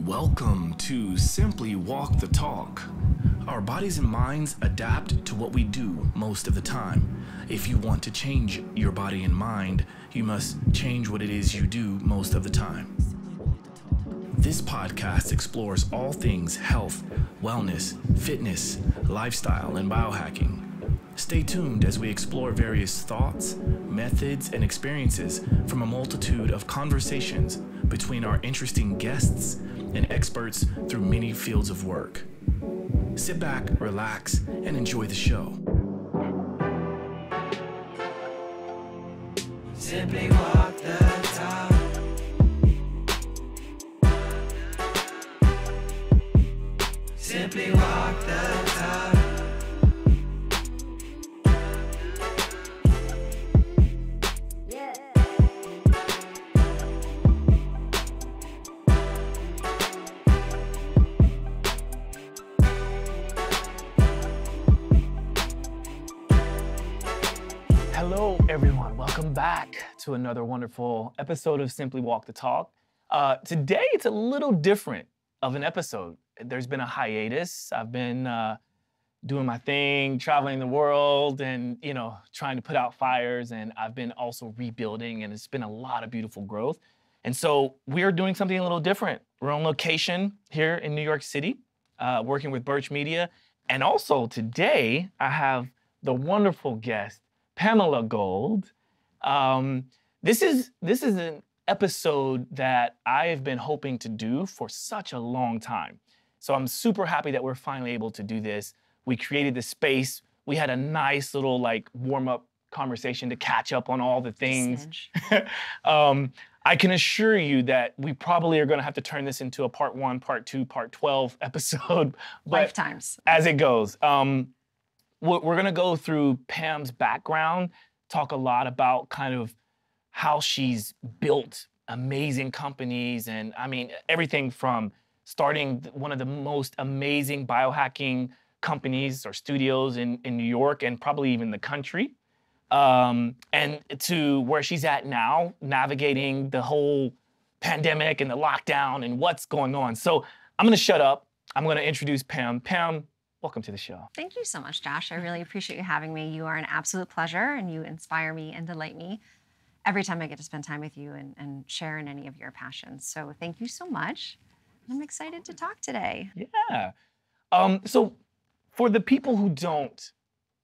Welcome to Simply Walk the Talk. Our bodies and minds adapt to what we do most of the time. If you want to change your body and mind, you must change what it is you do most of the time. This podcast explores all things health, wellness, fitness, lifestyle, and biohacking. Stay tuned as we explore various thoughts, methods, and experiences from a multitude of conversations between our interesting guests and experts through many fields of work. Sit back, relax, and enjoy the show. Simply walk the talk. Simply walk the talk. Hello, everyone. Welcome back to another wonderful episode of Simply Walk the Talk. Today, it's a little different of an episode. There's been a hiatus. I've been doing my thing, traveling the world and, trying to put out fires. And I've been also rebuilding, and it's been a lot of beautiful growth. And so we're doing something a little different. We're on location here in New York City, working with Birch Media. And also today, I have the wonderful guest, Pam Gold. This is an episode that I have been hoping to do for such a long time. So I'm super happy that we're finally able to do this. We created the space. We had a nice little warm-up conversation to catch up on all the things. I can assure you that we probably are going to have to turn this into a part 1, part 2, part 12 episode. Lifetimes. As it goes. We're going to go through Pam's background, talk a lot about kind of how she's built amazing companies and, everything from starting one of the most amazing biohacking companies or studios in New York and probably even the country, and to where she's at now, navigating the whole pandemic and the lockdown and what's going on. So I'm going to shut up. I'm going to introduce Pam. Pam, welcome to the show. Thank you so much, Josh. I really appreciate you having me. You are an absolute pleasure, and you inspire me and delight me every time I get to spend time with you and share in any of your passions. So thank you so much. I'm excited to talk today. Yeah. So for the people who don't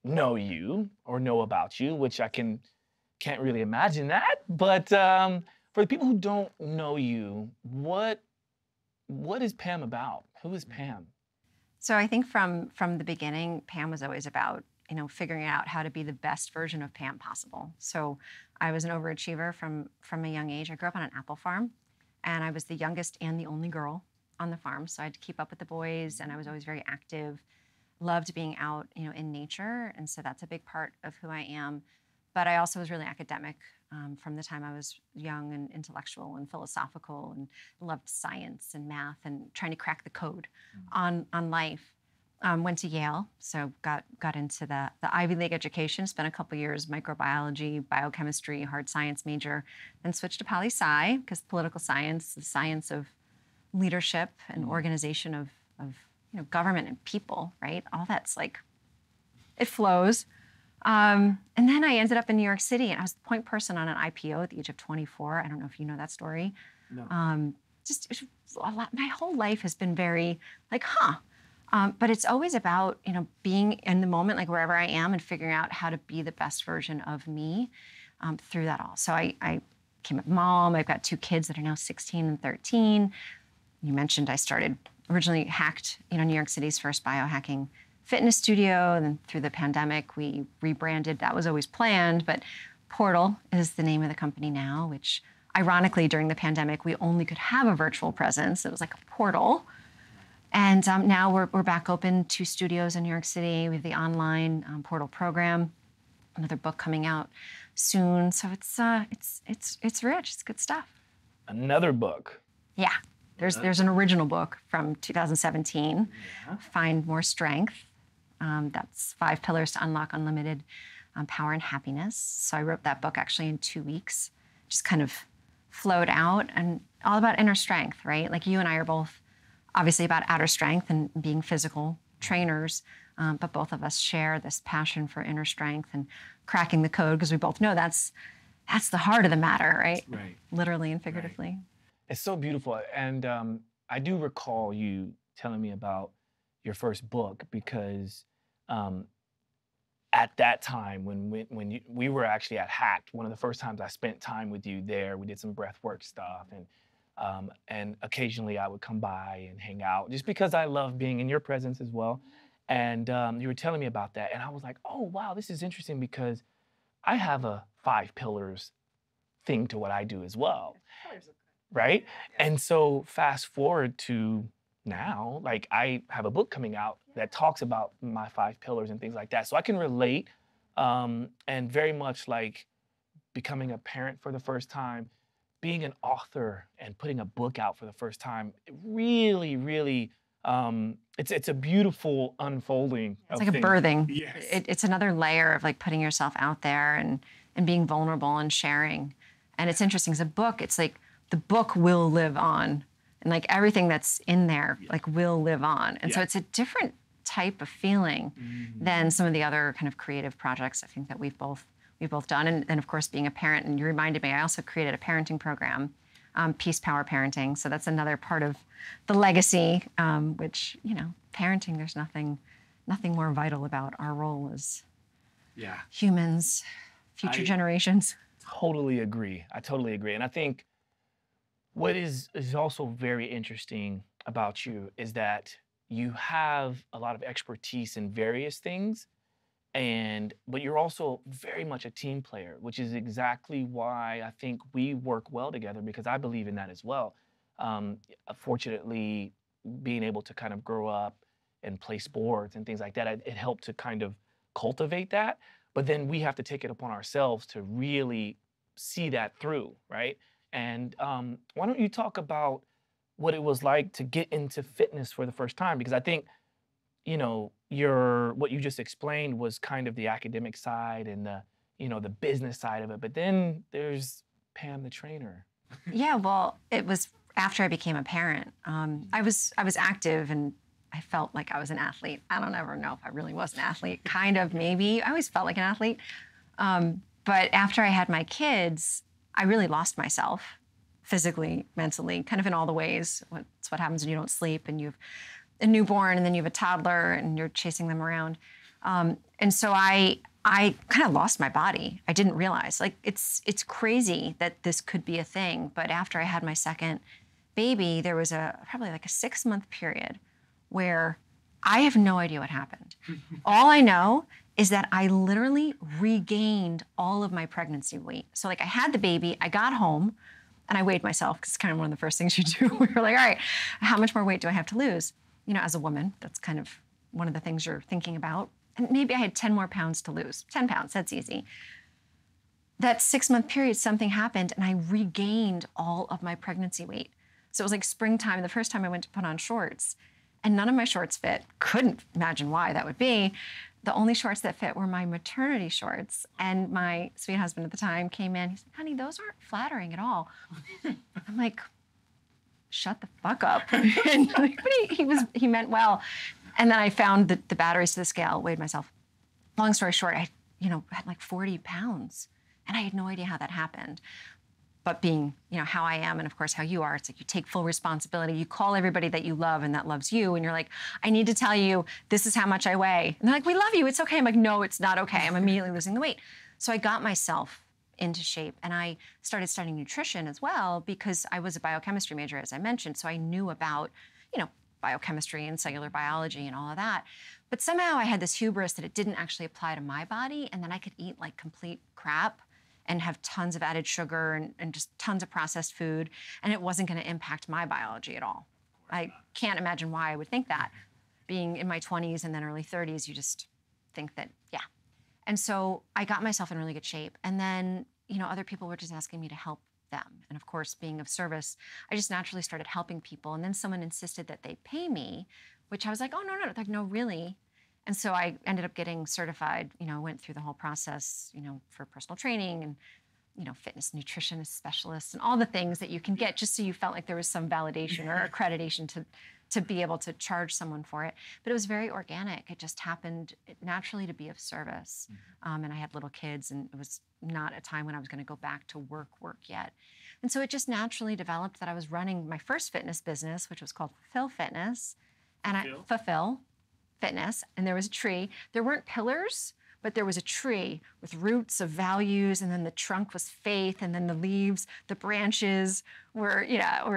know you or know about you, which I can't really imagine that, but for the people who don't know you, what is Pam about? Who is Pam? So I think from the beginning, Pam was always about, figuring out how to be the best version of Pam possible. So I was an overachiever from a young age. I grew up on an apple farm, and I was the youngest and the only girl on the farm. So I had to keep up with the boys, and I was always very active, loved being out, in nature. And so that's a big part of who I am. But I also was really academic from the time I was young and intellectual and philosophical, and loved science and math and trying to crack the code on life. Went to Yale, so got into the Ivy League education, spent a couple years microbiology, biochemistry, hard science major, then switched to poli-sci because political science, the science of leadership and organization of government and people, right? All that's it flows. And then I ended up in New York City, and I was the point person on an IPO at the age of 24. I don't know if you know that story. No. Just a lot. My whole life has been very but it's always about, being in the moment, wherever I am, and figuring out how to be the best version of me through that all. So I became a mom. I've got 2 kids that are now 16 and 13. You mentioned I started originally hacked, New York City's first biohacking fitness studio, and then through the pandemic, we rebranded. That was always planned, but Portal is the name of the company now, which ironically, during the pandemic, we only could have a virtual presence. It was like a portal. And now we're back open, 2 studios in New York City. We have the online Portal program, another book coming out soon. So it's rich. It's good stuff. Another book. Yeah. There's an original book from 2017, Find More Strength. That's 5 Pillars to Unlock Unlimited Power and Happiness. So I wrote that book actually in 2 weeks, just kind of flowed out, and all about inner strength, right? Like you and I are both obviously about outer strength and being physical trainers, but both of us share this passion for inner strength and cracking the code, because we both know that's the heart of the matter, right? Right. Literally and figuratively. Right. It's so beautiful. And I do recall you telling me about your first book, because at that time when we were actually at Hacked, one of the first times I spent time with you there, we did some breath work stuff, and occasionally I would come by and hang out just because I love being in your presence as well. And you were telling me about that, and I was like, oh wow, this is interesting, because I have a 5 pillars thing to what I do as well, right? And so fast forward to now, like I have a book coming out that talks about my 5 pillars and things like that. So I can relate, and very much like becoming a parent for the first time, being an author and putting a book out for the first time, it really, really, it's a beautiful unfolding. It's like a birthing. Yes. It's another layer of like putting yourself out there and being vulnerable and sharing. And it's interesting, as a book, it's like the book will live on. And like everything that's in there, like will live on. And so it's a different type of feeling than some of the other kind of creative projects I think that we've both done. And of course, being a parent, and you reminded me, I also created a parenting program, Peace Power Parenting. So that's another part of the legacy, which, you know, parenting, there's nothing more vital about our role as humans, future generations. Totally agree. I totally agree. And I think what is also very interesting about you is that you have a lot of expertise in various things, but you're also very much a team player, which is exactly why I think we work well together, because I believe in that as well. Fortunately, being able to kind of grow up and play sports and things like that, it helped to kind of cultivate that. But then we have to take it upon ourselves to really see that through, right? And why don't you talk about what it was like to get into fitness for the first time? Because I think, you know, what you just explained was kind of the academic side and the business side of it. But then there's Pam the trainer. Yeah, well, it was after I became a parent. I was active, and I felt like I was an athlete. I don't ever know if I really was an athlete. Kind of, maybe. I always felt like an athlete. But after I had my kids, I really lost myself physically, mentally, kind of in all the ways. It's what happens when you don't sleep and you have a newborn and then you have a toddler and you're chasing them around. And so I kind of lost my body. I didn't realize. Like, it's crazy that this could be a thing. But after I had my second baby, there was probably like a 6-month period where I have no idea what happened. All I know is that I literally regained all of my pregnancy weight. So like I had the baby, I got home, and I weighed myself, because it's kind of one of the first things you do. We were like, all right, how much more weight do I have to lose? You know, as a woman, that's kind of one of the things you're thinking about. And maybe I had 10 more pounds to lose. 10 pounds, that's easy. That 6-month period, something happened, and I regained all of my pregnancy weight. So it was like springtime, the first time I went to put on shorts, and none of my shorts fit. Couldn't imagine why that would be. The only shorts that fit were my maternity shorts. And my sweet husband at the time came in. He said, honey, those aren't flattering at all. I'm like, shut the fuck up. And but he meant well. And then I found the batteries to the scale, weighed myself. Long story short, I had like 40 pounds. And I had no idea how that happened. But being, how I am, and of course how you are, it's like you take full responsibility. You call everybody that you love and that loves you, and you're like, I need to tell you, this is how much I weigh. And they're like, we love you, it's okay. I'm like, no, it's not okay. I'm immediately losing the weight. So I got myself into shape, and I started studying nutrition as well, because I was a biochemistry major, as I mentioned. So I knew about, biochemistry and cellular biology and all of that. But somehow I had this hubris that it didn't actually apply to my body, and then I could eat like complete crap and have tons of added sugar and just tons of processed food, and it wasn't going to impact my biology at all. I can't imagine why I would think that. Being in my 20s and then early 30s, you just think that, yeah. And so I got myself in really good shape. And then, other people were just asking me to help them. And of course, being of service, I just naturally started helping people. And then someone insisted that they pay me, which I was like, oh, no, like, no, really. And so I ended up getting certified, went through the whole process, for personal training and, fitness nutritionist specialist and all the things that you can get just so you felt like there was some validation or accreditation to to be able to charge someone for it. But it was very organic. It just happened naturally to be of service. And I had little kids, and it was not a time when I was going to go back to work yet. And so it just naturally developed that I was running my first fitness business, which was called Fulfill Fitness. And Fulfill Fitness. And there was a tree. There weren't pillars, but there was a tree with roots of values, and then the trunk was faith, and then the leaves, the branches were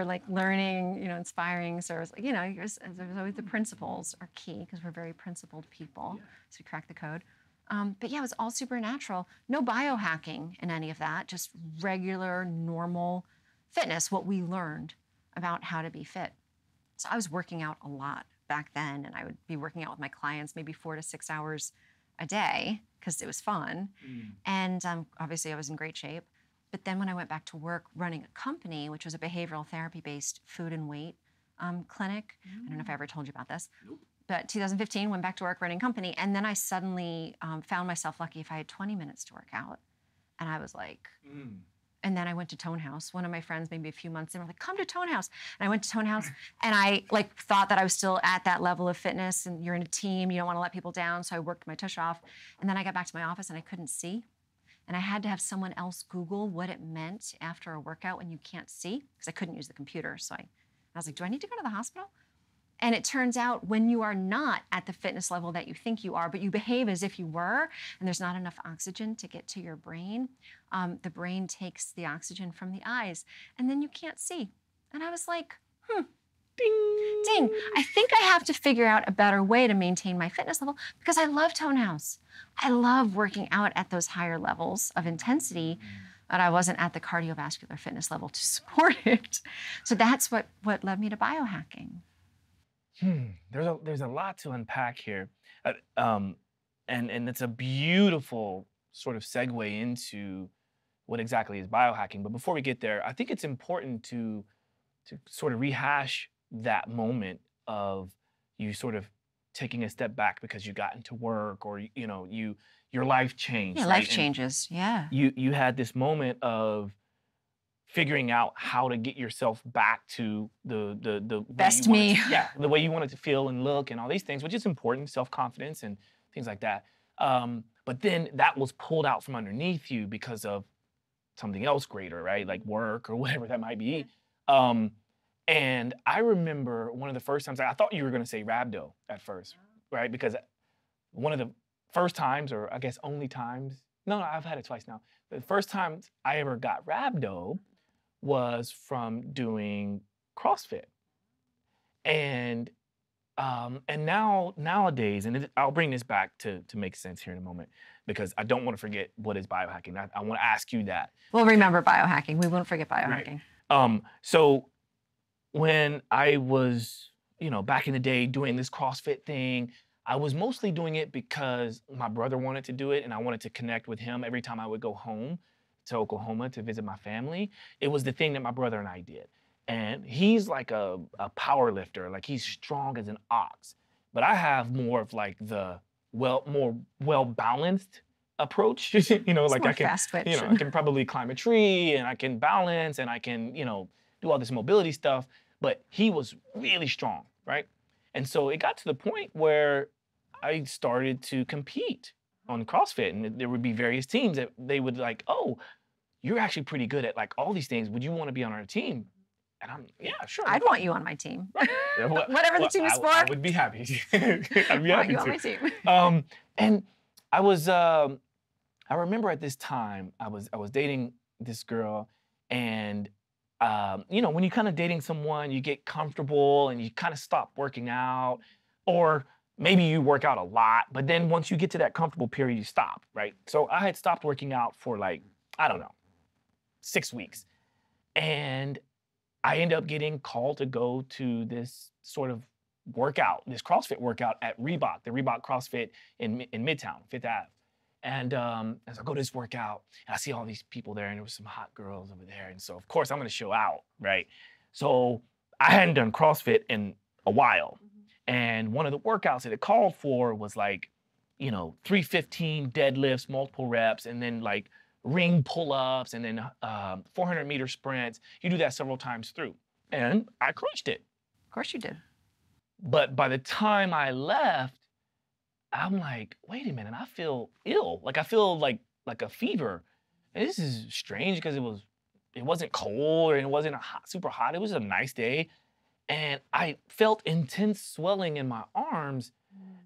like learning, inspiring. So it was like, there's always the principles are key because we're very principled people. So we crack the code. But yeah, it was all supernatural. No biohacking in any of that, just regular, normal fitness, what we learned about how to be fit. So I was working out a lot back then, and I would be working out with my clients maybe 4 to 6 hours a day because it was fun. And obviously I was in great shape. But then when I went back to work running a company, which was a behavioral therapy-based food and weight clinic, I don't know if I ever told you about this, but 2015, went back to work running a company. And then I suddenly found myself lucky if I had 20 minutes to work out. And I was like, and then I went to Tone House. One of my friends, maybe a few months in, were like, come to Tone House. And I went to Tone House, and I thought that I was still at that level of fitness, and you're in a team, you don't want to let people down. So I worked my tush off. And then I got back to my office, and I couldn't see. And I had to have someone else Google what it meant after a workout when you can't see, because I couldn't use the computer. So I was like, do I need to go to the hospital? And it turns out when you are not at the fitness level that you think you are, but you behave as if you were, and there's not enough oxygen to get to your brain, the brain takes the oxygen from the eyes, and then you can't see. And I was like, ding. I think I have to figure out a better way to maintain my fitness level because I love Tone House. I love working out at those higher levels of intensity, but I wasn't at the cardiovascular fitness level to support it. So that's what led me to biohacking. There's a lot to unpack here, and it's a beautiful sort of segue into what exactly is biohacking. But before we get there, I think it's important to sort of rehash that moment of you sort of taking a step back because you got into work, or your life changed. Yeah, right? life changes. Yeah. You had this moment of figuring out how to get yourself back to the best me. The way you wanted to feel and look and all these things, which is important, self-confidence and things like that. But then that was pulled out from underneath you because of something else greater, right? Like work or whatever that might be. And I remember one of the first times, I thought you were going to say rhabdo at first, right? Because one of the first times, or I guess only times, no, I've had it twice now. The first time I ever got rhabdo was from doing CrossFit. And nowadays, and I'll bring this back to make sense here in a moment, because I don't want to forget what is biohacking. I want to ask you that. We'll remember biohacking. We won't forget biohacking. Right. So when I was, back in the day doing this CrossFit thing, I was mostly doing it because my brother wanted to do it, and I wanted to connect with him every time I would go home to Oklahoma to visit my family. It was the thing that my brother and I did. And he's like a power lifter, like he's strong as an ox. But I have more of like the more well-balanced approach. Like I can, fast twitch. I can probably climb a tree, and I can balance, and I can, do all this mobility stuff. But he was really strong, right? And so it got to the point where I started to compete on CrossFit, and there would be various teams that they would like, oh, you're actually pretty good at like all these things. Would you want to be on our team? And I'm, yeah, sure. I'd want you on my team. Whatever the team is for. I would be happy. I'd be happy want you to. on my team. And I was, I remember at this time, I was dating this girl, and when you're kind of dating someone, you get comfortable and you kind of stop working out, or maybe you work out a lot, but then once you get to that comfortable period, you stop, right? So I had stopped working out for like, 6 weeks. And I ended up getting called to go to this sort of workout, this CrossFit workout at Reebok, the Reebok CrossFit in Midtown, Fifth Ave. And as I go to this workout, and I see all these people there, and there was some hot girls over there. And so, of course, I'm going to show out, right? So I hadn't done CrossFit in a while. And one of the workouts that it called for was like, 315 deadlifts, multiple reps, and then like ring pull-ups, and then 400-meter sprints. You do that several times through. And I crushed it. Of course you did. But by the time I left, I'm like, wait a minute, I feel ill. Like I feel like a fever. And this is strange because it wasn't cold or it wasn't super hot. It was a nice day. And I felt intense swelling in my arms.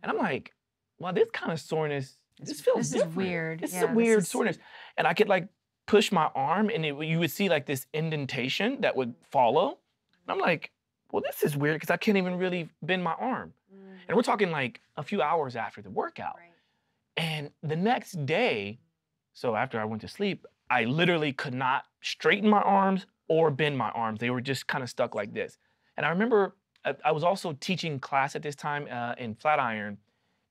And I'm like, wow, this kind of soreness, this feels different. Is weird. This is a weird soreness. And I could like push my arm and you would see like this indentation that would follow. And I'm like, well, this is weird because I can't even really bend my arm. And we're talking like a few hours after the workout. Right. And the next day, so after I went to sleep, I literally could not straighten my arms or bend my arms. They were just kind of stuck like this. And I remember I was also teaching class at this time in Flatiron,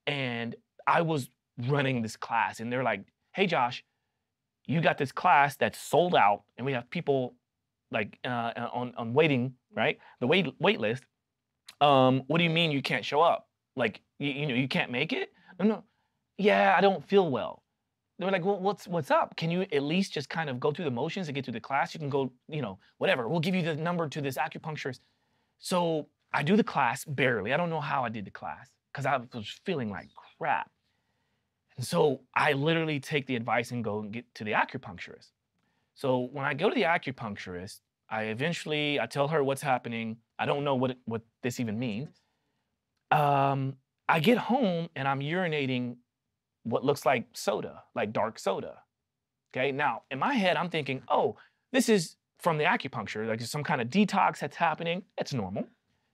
and I was running this class. And they're like, hey, Josh, you got this class that's sold out, and we have people like on waiting, right? The wait list. What do you mean you can't show up? Like, you can't make it? No. Yeah, I don't feel well. They were like, well, what's up? Can you at least just kind of go through the motions and get through the class? You can go, whatever. We'll give you the number to this acupuncturist. So I do the class barely. I don't know how I did the class because I was feeling like crap. And so I literally take the advice and go and get to the acupuncturist. So when I go to the acupuncturist, I tell her what's happening. I don't know what this even means. I get home and I'm urinating what looks like soda, like dark soda. Okay, now in my head, I'm thinking, oh, this is from the acupuncture, like some kind of detox that's happening. It's normal.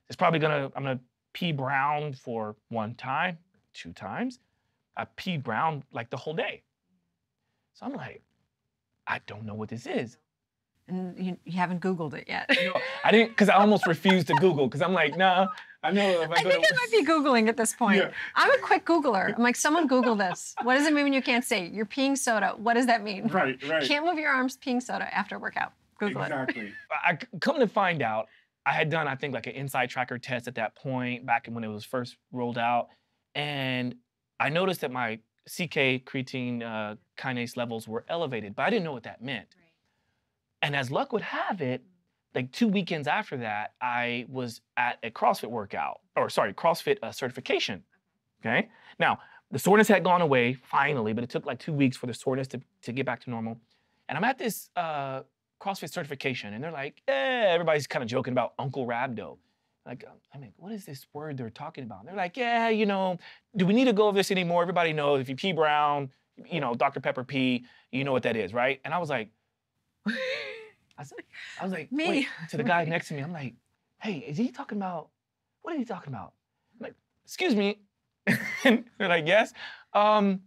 It's probably I'm gonna pee brown for 1 time, 2 times. I pee brown like the whole day. So I'm like, I don't know what this is. And you haven't Googled it yet. I didn't, because I almost refused to Google, because I'm like, nah, I know if I think I might be Googling at this point. Yeah. I'm a quick Googler. I'm like, someone Google this. What does it mean when you can't say? You're peeing soda. What does that mean? Right. Can't move your arms peeing soda after a workout. Google it. Exactly. I come to find out, I had done, I think, like an inside tracker test at that point, back when it was first rolled out. And I noticed that my CK creatine kinase levels were elevated, but I didn't know what that meant. Right. And as luck would have it, like 2 weekends after that, I was at a CrossFit CrossFit certification, okay? Now, the soreness had gone away finally, but it took like 2 weeks for the soreness to get back to normal. And I'm at this CrossFit certification, and they're like, everybody's kind of joking about Uncle Rhabdo. Like, I mean, what is this word they're talking about? And they're like, yeah, do we need to go over this anymore? Everybody knows if you pee brown, Dr. Pepper pee, you know what that is, right? And I was like, wait, to the guy next to me, I'm like, hey, is he talking about, what is he talking about? I'm like, excuse me. And they're like, yes. I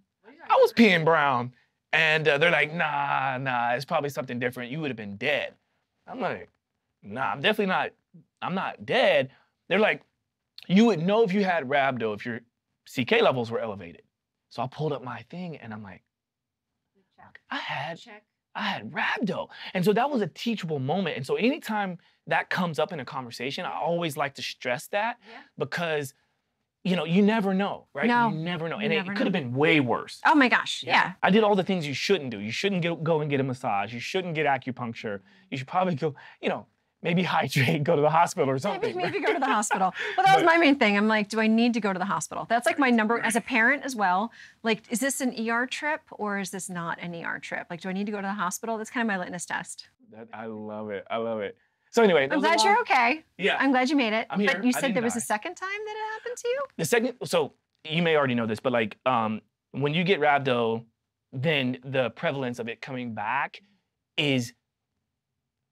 was peeing brown. And they're like, nah, it's probably something different. You would have been dead. I'm like, nah, I'm not dead. They're like, you would know if you had rhabdo if your CK levels were elevated. So I pulled up my thing and I'm like, I had rhabdo. And so that was a teachable moment. And so anytime that comes up in a conversation, I always like to stress that because, you never know, right? No, you never know. And it could have been way worse. Oh my gosh, yeah. I did all the things you shouldn't do. You shouldn't go and get a massage. You shouldn't get acupuncture. You should probably go, maybe hydrate, go to the hospital or something. Maybe go to the hospital. Well, that was my main thing. I'm like, do I need to go to the hospital? That's like my number, as a parent as well. Like, is this an ER trip or is this not an ER trip? Like, do I need to go to the hospital? That's kind of my litmus test. I love it. So anyway. I'm glad you're okay. Yeah. I'm glad you made it. I'm here. But you said there was a second time that it happened to you? So you may already know this, but like when you get rhabdo, then the prevalence of it coming back is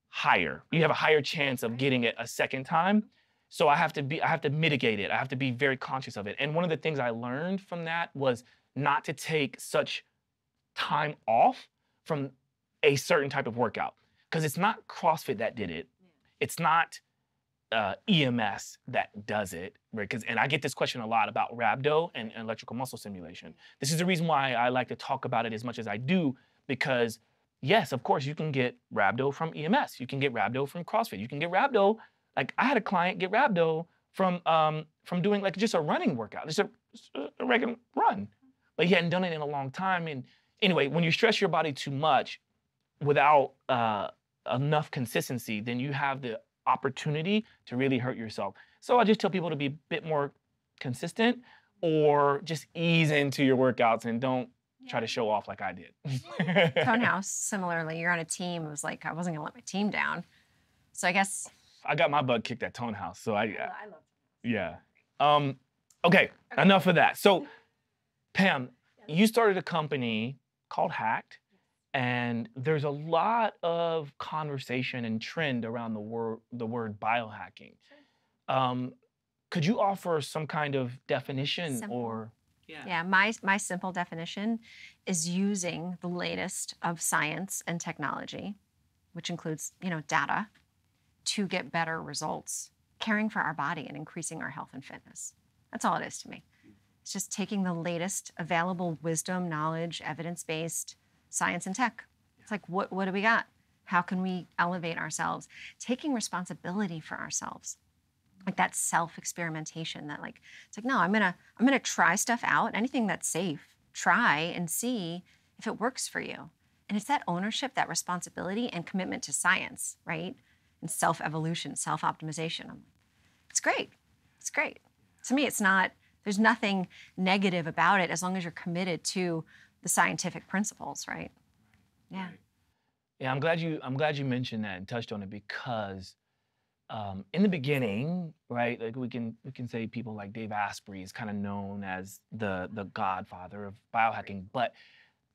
higher. You have a higher chance of getting it a second time. So I have to mitigate it. I have to be very conscious of it. And one of the things I learned from that was not to take such time off from a certain type of workout. Because it's not CrossFit that did it. It's not EMS that does it. Right? And I get this question a lot about rhabdo and electrical muscle stimulation. This is the reason why I like to talk about it as much as I do, because yes, of course, you can get rhabdo from EMS. You can get rhabdo from CrossFit. You can get rhabdo, like I had a client get rhabdo from doing like just a running workout, just a regular run. But he hadn't done it in a long time. And anyway, when you stress your body too much without enough consistency, then you have the opportunity to really hurt yourself. So I just tell people to be a bit more consistent, or just ease into your workouts and don't try to show off like I did. Tone House, similarly, you're on a team. It was like, I wasn't gonna let my team down. So I guess. I got my butt kicked at Tone House, so I love yeah. Okay, enough of that. So, Pam, you started a company called Hacked, and there's a lot of conversation and trend around the word biohacking. Could you offer some kind of definition Simple. or? Yeah, my simple definition is using the latest of science and technology, which includes, data, to get better results, caring for our body and increasing our health and fitness. That's all it is to me. It's just taking the latest available wisdom, knowledge, evidence-based science and tech. It's like, what do we got? How can we elevate ourselves? Taking responsibility for ourselves. Like that self-experimentation that it's like, no, I'm gonna try stuff out, anything that's safe, try and see if it works for you. And it's that ownership, that responsibility and commitment to science, right? And self-evolution, self-optimization. It's great. It's great. To me, there's nothing negative about it as long as you're committed to the scientific principles, right? Yeah. Yeah, I'm glad you mentioned that and touched on it, because in the beginning, right, like we can say people like Dave Asprey is kind of known as the godfather of biohacking, but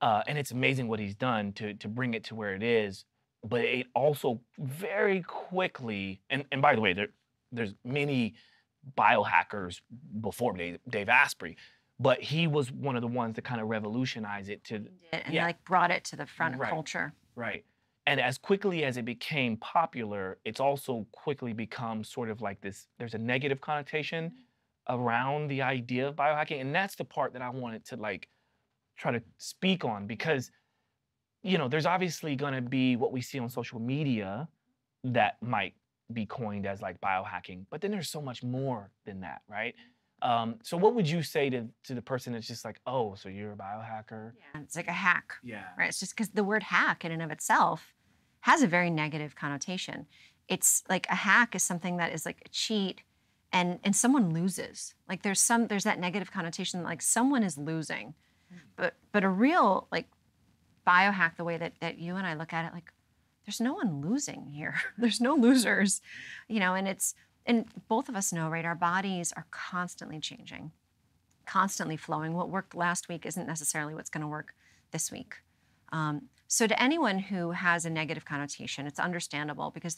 and it's amazing what he's done to bring it to where it is. But it also very quickly, and by the way, there's many biohackers before Dave Asprey, but he was one of the ones that kind of revolutionized it to Brought it to the front of Right. culture. Right. And as quickly as it became popular, it's also quickly become sort of like this, there's a negative connotation around the idea of biohacking. And that's the part that I wanted to try to speak on, because, there's obviously going to be what we see on social media that might be coined as like biohacking, but then there's so much more than that, right? So what would you say to the person that's just like, oh, so you're a biohacker? Yeah, it's like a hack. Yeah. Right? It's just because the word hack in and of itself has a very negative connotation. It's like a hack is something that is like a cheat and someone loses. Like there's that negative connotation that like someone is losing. But a real biohack, the way that you and I look at it, like there's no one losing here. There's no losers, and both of us know, right? Our bodies are constantly changing, constantly flowing. What worked last week isn't necessarily what's going to work this week. So to anyone who has a negative connotation, it's understandable, because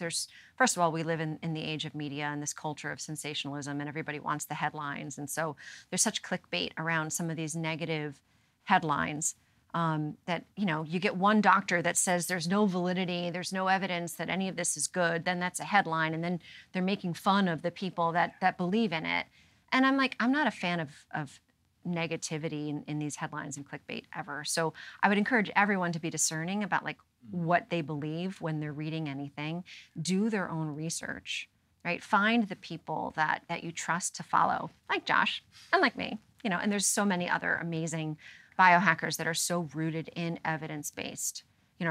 first of all, we live in the age of media and this culture of sensationalism, and everybody wants the headlines. And so there's such clickbait around some of these negative headlines that, you get one doctor that says there's no validity, there's no evidence that any of this is good, then that's a headline, and then they're making fun of the people that believe in it. And I'm like, I'm not a fan of negativity in these headlines and clickbait ever. So I would encourage everyone to be discerning about what they believe when they're reading anything. Do their own research, right? Find the people that you trust to follow, like Josh and like me, and there's so many other amazing biohackers that are so rooted in evidence-based,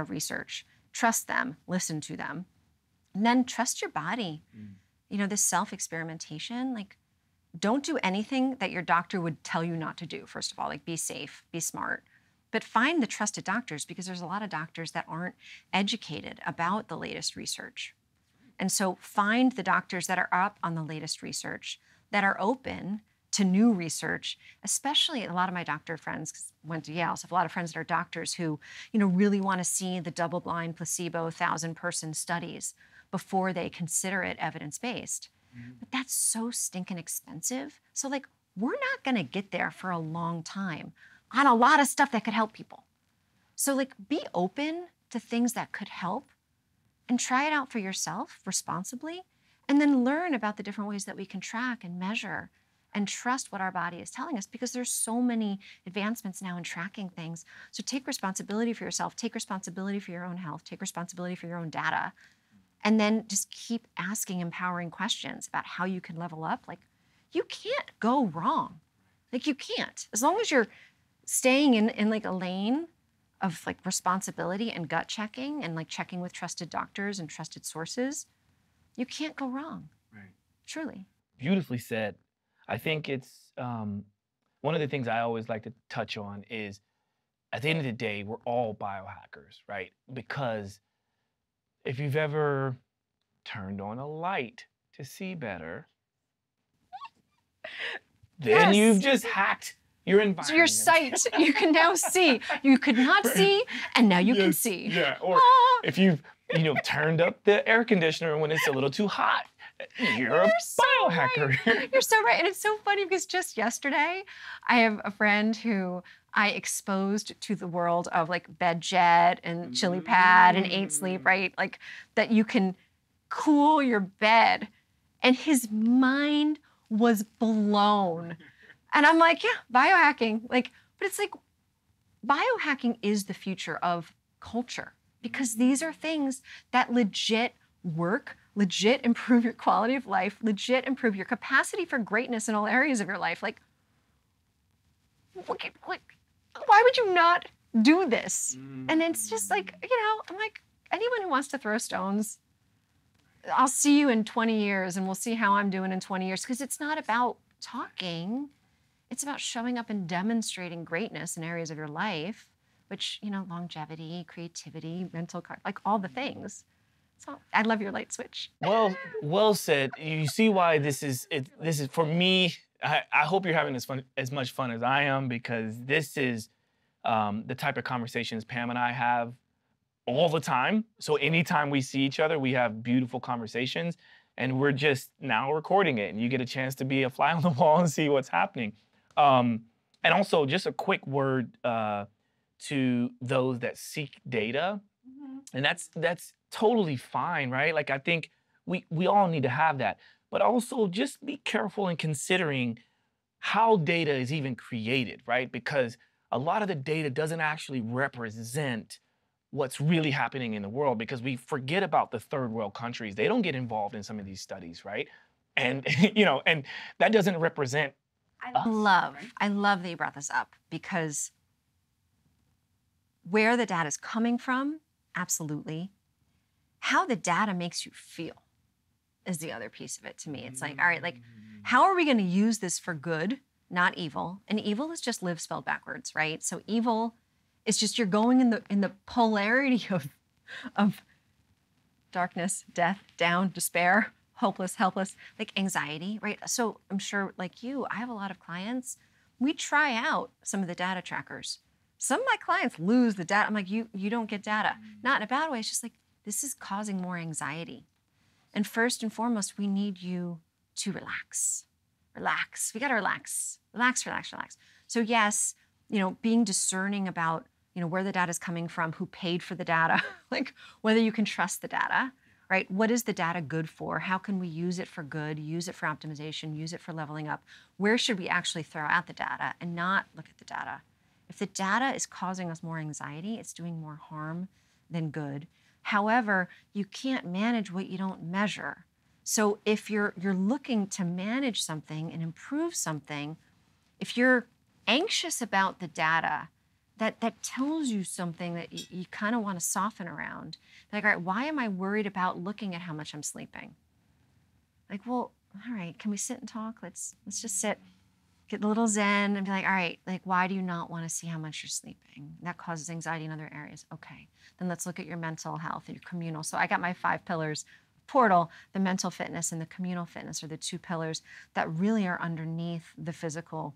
research. Trust them, listen to them, and then trust your body. This self-experimentation, don't do anything that your doctor would tell you not to do. First of all, be safe, be smart, but find the trusted doctors, because there's a lot of doctors that aren't educated about the latest research. And so find the doctors that are up on the latest research, that are open to new research, especially a lot of my doctor friends went to Yale. So I have a lot of friends that are doctors who, really want to see the double-blind placebo 1,000-person studies before they consider it evidence-based. But that's so stinking expensive. So we're not going to get there for a long time on a lot of stuff that could help people. So be open to things that could help and try it out for yourself responsibly, and then learn about the different ways that we can track and measure and trust what our body is telling us, because there's so many advancements now in tracking things. So take responsibility for yourself, take responsibility for your own health, take responsibility for your own data, and then just keep asking empowering questions about how you can level up. You can't go wrong. You can't. As long as you're staying in a lane of responsibility and gut checking and checking with trusted doctors and trusted sources, you can't go wrong. Right. Truly. beautifully said. I think it's one of the things I always like to touch on is at the end of the day, we're all biohackers, right? Because if you've ever turned on a light to see better, then you've just hacked your environment. So your sight, you can now see. You could not see, and now you can see. Yeah, or if you've turned up the air conditioner when it's a little too hot, you're a biohacker. Right. You're so right. And it's so funny because just yesterday, I have a friend who I exposed to the world of like bed jet and chili pad and 8 Sleep, right? Like that you can cool your bed. And his mind was blown. And I'm like, yeah, biohacking. Like, but it's like biohacking is the future of culture because these are things that legit work, legit improve your quality of life, legit improve your capacity for greatness in all areas of your life. Like why would you not do this? And it's just like, I'm like, anyone who wants to throw stones, I'll see you in 20 years and we'll see how I'm doing in 20 years. Because it's not about talking. It's about showing up and demonstrating greatness in areas of your life, which, longevity, creativity, mental, like all the things. So I love your light switch. Well said. You see why this is for me. I hope you're having as much fun as I am because this is the type of conversations Pam and I have all the time. So anytime we see each other, we have beautiful conversations and we're just now recording it and you get a chance to be a fly on the wall and see what's happening. And also just a quick word to those that seek data. And that's totally fine, right? Like I think we all need to have that. But also just be careful in considering how data is even created, right? Because a lot of the data doesn't actually represent what's really happening in the world because we forget about the third world countries. They don't get involved in some of these studies, right? And, and that doesn't represent us, right? I love that you brought this up because where the data is coming from, absolutely. How the data makes you feel is the other piece of it to me. It's like, all right, like, how are we going to use this for good, not evil? And evil is just live spelled backwards, right? So evil is just you're going in the polarity of darkness, death, down, despair, hopeless, helpless, like anxiety, right? So I'm sure, like you, I have a lot of clients. We try out some of the data trackers. Some of my clients lose the data. I'm like, you don't get data. Not in a bad way. It's just like, this is causing more anxiety. And first and foremost, we need you to relax. Relax. We got to relax. Relax, relax, relax. So yes, being discerning about, where the data is coming from, who paid for the data, like whether you can trust the data, right? What is the data good for? How can we use it for good, use it for optimization, use it for leveling up? Where should we actually throw out the data and not look at the data? If the data is causing us more anxiety, it's doing more harm than good. However, you can't manage what you don't measure. So if you're looking to manage something and improve something, if you're anxious about the data, that tells you something that you kind of want to soften around. Like, all right, why am I worried about looking at how much I'm sleeping? Like, well, all right, can we sit and talk? Let's just sit, get a little zen and be like, all right, like, why do you not want to see how much you're sleeping? That causes anxiety in other areas. Okay, then let's look at your mental health and your communal. So I got my 5 pillars portal. The mental fitness and the communal fitness are the 2 pillars that really are underneath the physical,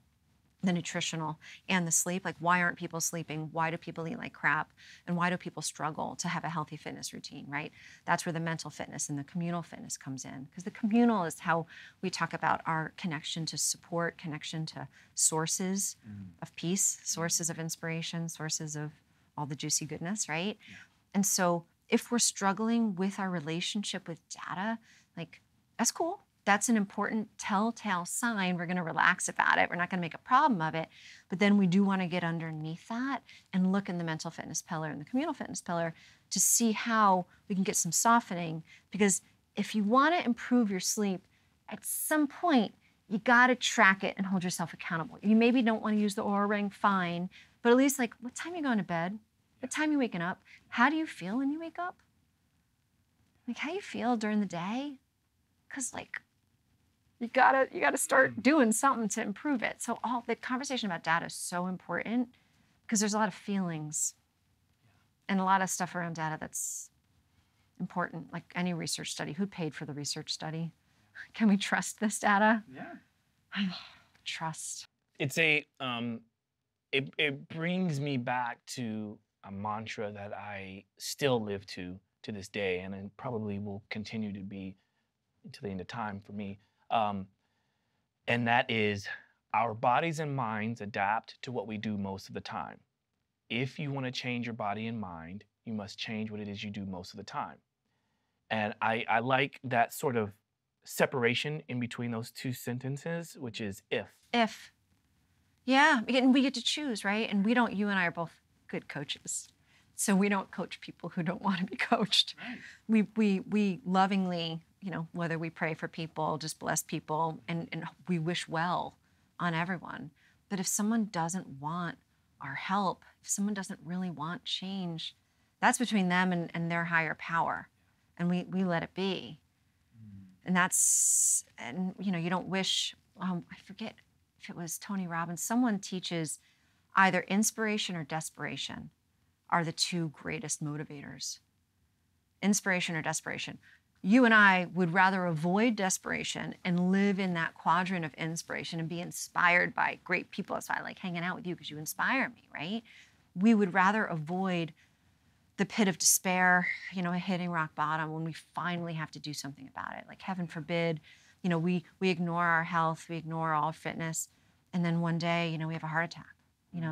the nutritional, and the sleep. Like, why aren't people sleeping? Why do people eat like crap? And why do people struggle to have a healthy fitness routine, right? That's where the mental fitness and the communal fitness comes in. Because the communal is how we talk about our connection to support, connection to sources of peace, sources of inspiration, sources of all the juicy goodness, right? Yeah. And so if we're struggling with our relationship with data, like, that's cool. That's an important telltale sign. We're going to relax about it. We're not going to make a problem of it. But then we do want to get underneath that and look in the mental fitness pillar and the communal fitness pillar to see how we can get some softening. Because if you want to improve your sleep, at some point, you got to track it and hold yourself accountable. You maybe don't want to use the Oura Ring, fine. But at least, like, what time are you going to bed? What time are you waking up? How do you feel when you wake up? Like, how you feel during the day? Because, like, You gotta start doing something to improve it. So all the conversation about data is so important because there's a lot of feelings and a lot of stuff around data that's important, like any research study. Who paid for the research study? Can we trust this data? Yeah. Trust. It's it brings me back to a mantra that I still live to this day, and it probably will continue to be until the end of time for me. And that is, our bodies and minds adapt to what we do most of the time. If you want to change your body and mind, you must change what it is you do most of the time. And I like that sort of separation in between those two sentences, which is if. If. Yeah, and we get to choose, right? And you and I are both good coaches. So we don't coach people who don't want to be coached. Right. We lovingly, whether we pray for people, just bless people, and we wish well on everyone. But if someone doesn't want our help, if someone doesn't really want change, that's between them and their higher power. And we let it be. And you don't wish, I forget if it was Tony Robbins, someone teaches either inspiration or desperation are the two greatest motivators. Inspiration or desperation. You and I would rather avoid desperation and live in that quadrant of inspiration and be inspired by great people. That's why I like hanging out with you, because you inspire me, right? We would rather avoid the pit of despair, hitting rock bottom when we finally have to do something about it. Like, heaven forbid, we ignore our health, we ignore all fitness, and then one day, we have a heart attack.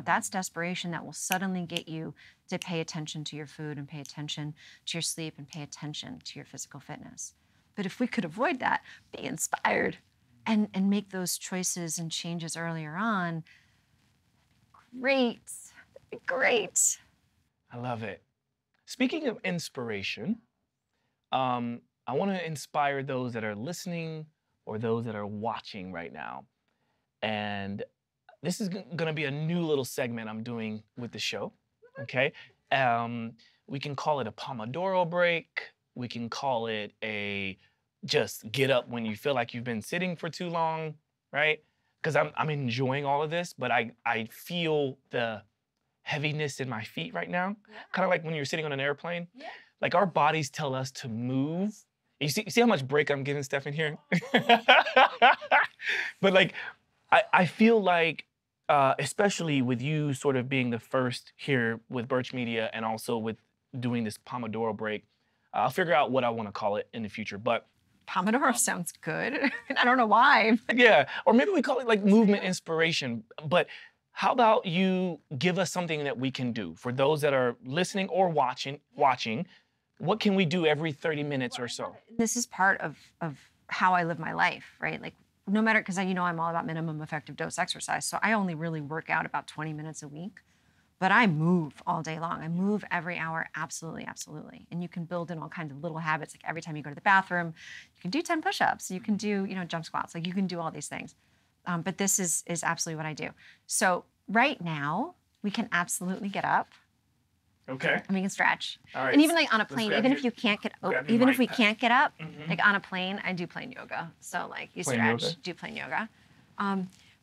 That's desperation that will suddenly get you to pay attention to your food and pay attention to your sleep and pay attention to your physical fitness. But if we could avoid that, be inspired and make those choices and changes earlier on, great. That'd be great. I love it. Speaking of inspiration, I want to inspire those that are listening or those that are watching right now. And this is going to be a new little segment I'm doing with the show, okay? We can call it a Pomodoro break. We can call it a just get up when you feel like you've been sitting for too long, right? Because I'm enjoying all of this, but I feel the heaviness in my feet right now. Yeah. Kind of like when you're sitting on an airplane. Yeah. Like, our bodies tell us to move. You see how much break I'm giving Stephan here? But like, I feel like, especially with you sort of being the first here with Birch Media and also with doing this Pomodoro break, I'll figure out what I want to call it in the future. But Pomodoro sounds good. I don't know why. Yeah, or maybe we call it like movement inspiration. But how about you give us something that we can do for those that are listening or watching? What can we do every 30 minutes or so? This is part of how I live my life, right? Like, no matter, because I'm all about minimum effective dose exercise. So I only really work out about 20 minutes a week, but I move all day long. I move every hour, absolutely, absolutely. And you can build in all kinds of little habits. Like, every time you go to the bathroom, you can do 10 push-ups. You can do, jump squats. Like, you can do all these things. But this is absolutely what I do. So right now, we can absolutely get up. Okay. And we can stretch. All right. And even like on a plane, even if you can't get up, even if we can't get up, like on a plane, I do plane yoga. So like, you stretch, do plane yoga.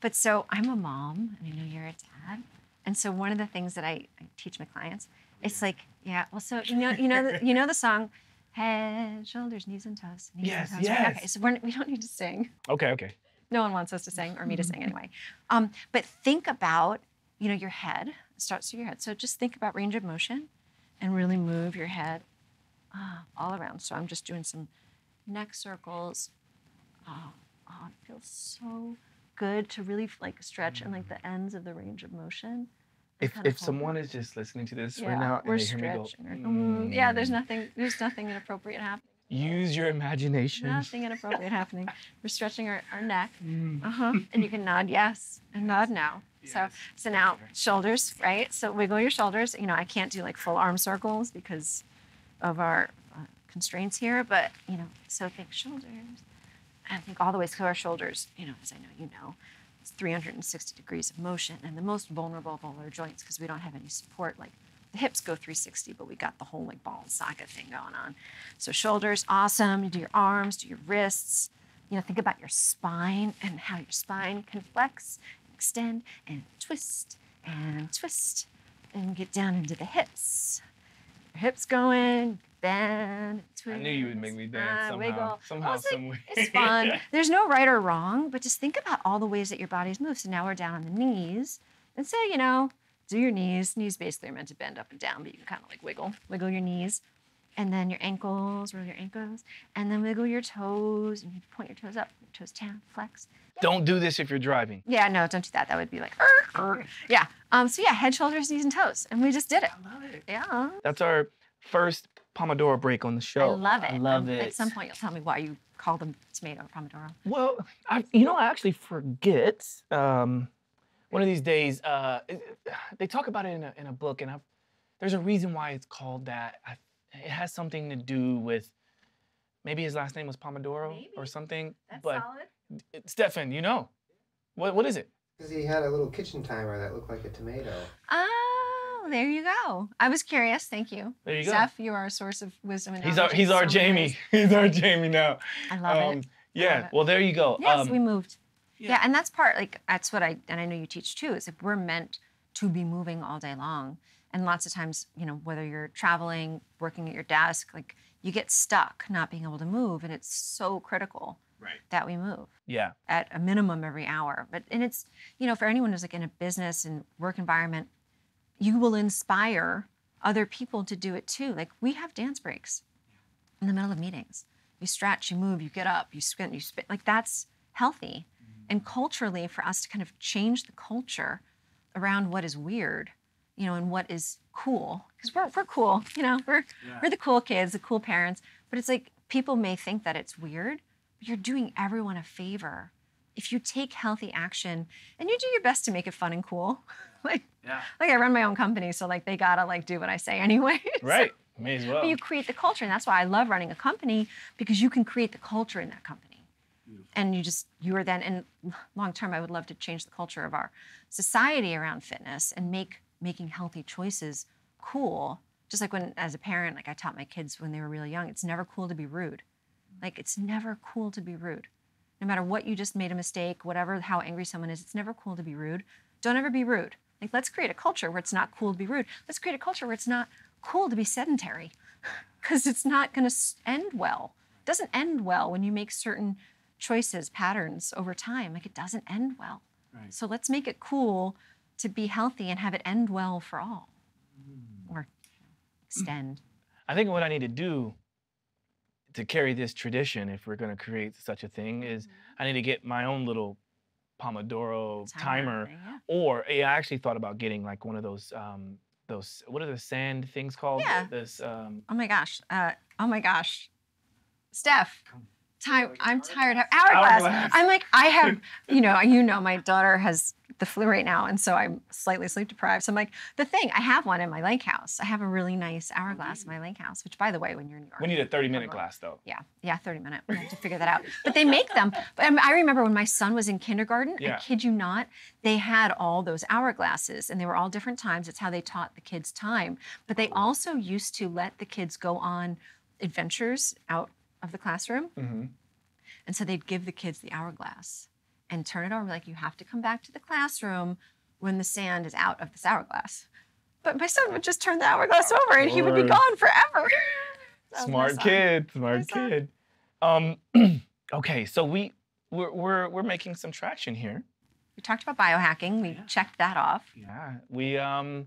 But so I'm a mom, and I know you're a dad. And so one of the things that I teach my clients, it's like, yeah, well, so you know the song, head, shoulders, knees and toes. Knees and toes. Yes. Okay, so we don't need to sing. Okay. No one wants us to sing, or me to sing anyway. But think about, your head. Starts through your head. So just think about range of motion and really move your head all around. So I'm just doing some neck circles. Oh, it feels so good to really like stretch and like the ends of the range of motion. If someone is just listening to this right now and they hear me go, yeah, there's nothing inappropriate happening. Use your imagination. Nothing inappropriate happening. We're stretching our neck. And you can nod yes and nod no. Yes. So now shoulders, right? So wiggle your shoulders. I can't do like full arm circles because of our constraints here, but so think shoulders and think all the way through our shoulders. As I know it's 360 degrees of motion, and the most vulnerable of all our joints, because we don't have any support. Like, the hips go 360, but we got the whole like ball and socket thing going on. So shoulders, awesome. You do your arms, do your wrists. think about your spine and how your spine can flex, extend, and twist, and get down into the hips. Your hips going, bend, twist. I knew you would make me dance somehow. Wiggle. Somehow, Well, some way. it's fun. There's no right or wrong, but just think about all the ways that your body's moved. So now we're down on the knees. And so, do your knees. Knees basically are meant to bend up and down, but you can kind of like wiggle your knees. And then your ankles, roll your ankles. And then wiggle your toes. And you point your toes up, your toes down, flex. Don't do this if you're driving. Yeah, no, don't do that. That would be like, yeah. So yeah, head, shoulders, knees, and toes. And we just did it. I love it. Yeah. That's our first Pomodoro break on the show. I love it. I love it. At some point, you'll tell me why you call them tomato Pomodoro. Well, I actually forget. One of these days, they talk about it in a book, and there's a reason why it's called that. It has something to do with maybe his last name was Pomodoro or something. That's but solid. Stefan, what is it? Because he had a little kitchen timer that looked like a tomato. Oh, there you go. I was curious. Thank you. There you go. Steph, you are a source of wisdom and He's knowledge in our so many Jamie. ways. He's our Jamie now. I love it. Yeah. love it. Well, there you go. Yes, we moved. yeah. Yeah, and that's part, that's what and I know you teach too, is we're meant to be moving all day long. And lots of times, whether you're traveling, working at your desk, you get stuck not being able to move. And it's so critical that we move Yeah. at a minimum every hour. And it's, for anyone who's in a business and work environment, you will inspire other people to do it too. We have dance breaks in the middle of meetings. You stretch, you move, you get up, you squint, you spit. That's healthy. And culturally, for us to kind of change the culture around what is weird, and what is cool, because we're cool, we're the cool kids, the cool parents. But it's people may think that it's weird, but you're doing everyone a favor if you take healthy action and you do your best to make it fun and cool. I run my own company, so they gotta do what I say anyway. Right. May as well. But you create the culture, and that's why I love running a company, because you can create the culture in that company. And you are then, and long term, I would love to change the culture of our society around fitness and making healthy choices cool. Just like when, as a parent, I taught my kids when they were really young, it's never cool to be rude. It's never cool to be rude. No matter what, you just made a mistake, how angry someone is, it's never cool to be rude. Don't ever be rude. Let's create a culture where it's not cool to be rude. Let's create a culture where it's not cool to be sedentary, because it's not going to end well. It doesn't end well when you make certain choices, patterns over time. It doesn't end well. Right. So let's make it cool to be healthy and have it end well for all, or extend. I think what I need to do to carry this tradition, if we're going to create such a thing, is I need to get my own little Pomodoro timer. Thing, yeah. Or I actually thought about getting one of those what are the sand things called? Yeah. Oh my gosh. Steph. I'm tired. Hourglass. I'm I have, my daughter has the flu right now, and so I'm slightly sleep deprived. So I'm I have one in my lake house. I have a really nice hourglass in my lake house, which, by the way, when you're in New York. We need a 30-minute glass, though. Yeah, 30-minute. We have to figure that out. But they make them. But I remember when my son was in kindergarten, I kid you not, they had all those hourglasses, and they were all different times. It's how they taught the kids time. But they also used to let the kids go on adventures out of the classroom. Mm-hmm. And so they'd give the kids the hourglass and turn it over, you have to come back to the classroom when the sand is out of this hourglass. But my son would just turn the hourglass over and he would be gone forever. Smart kid. Okay, so we're making some traction here. We talked about biohacking. We checked that off. Yeah, we I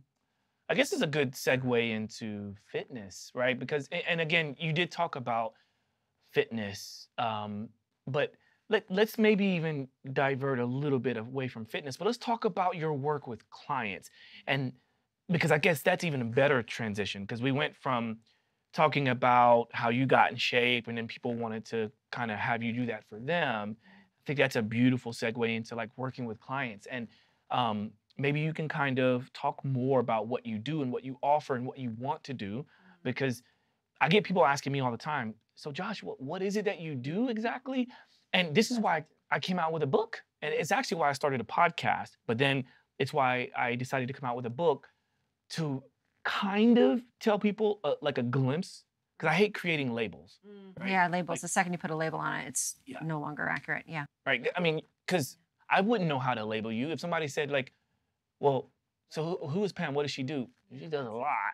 guess it's a good segue into fitness, right? Because, and again, you did talk about fitness, but let's maybe even divert a little bit away from fitness, but let's talk about your work with clients. And because I guess that's even a better transition, because we went from talking about how you got in shape and then people wanted to kind of have you do that for them. I think that's a beautiful segue into working with clients. And maybe you can kind of talk more about what you do and what you offer and what you want to do, because I get people asking me all the time, so Josh, what is it that you do exactly? And this is why I came out with a book. And it's actually why I started a podcast. But then it's why I decided to come out with a book to kind of tell people a glimpse because I hate creating labels. Right? Yeah, labels. Like, The second you put a label on it, it's Yeah. no longer accurate. Yeah. right? I mean, because I wouldn't know how to label you if somebody said like, well, so who is Pam? What does she do? She does a lot.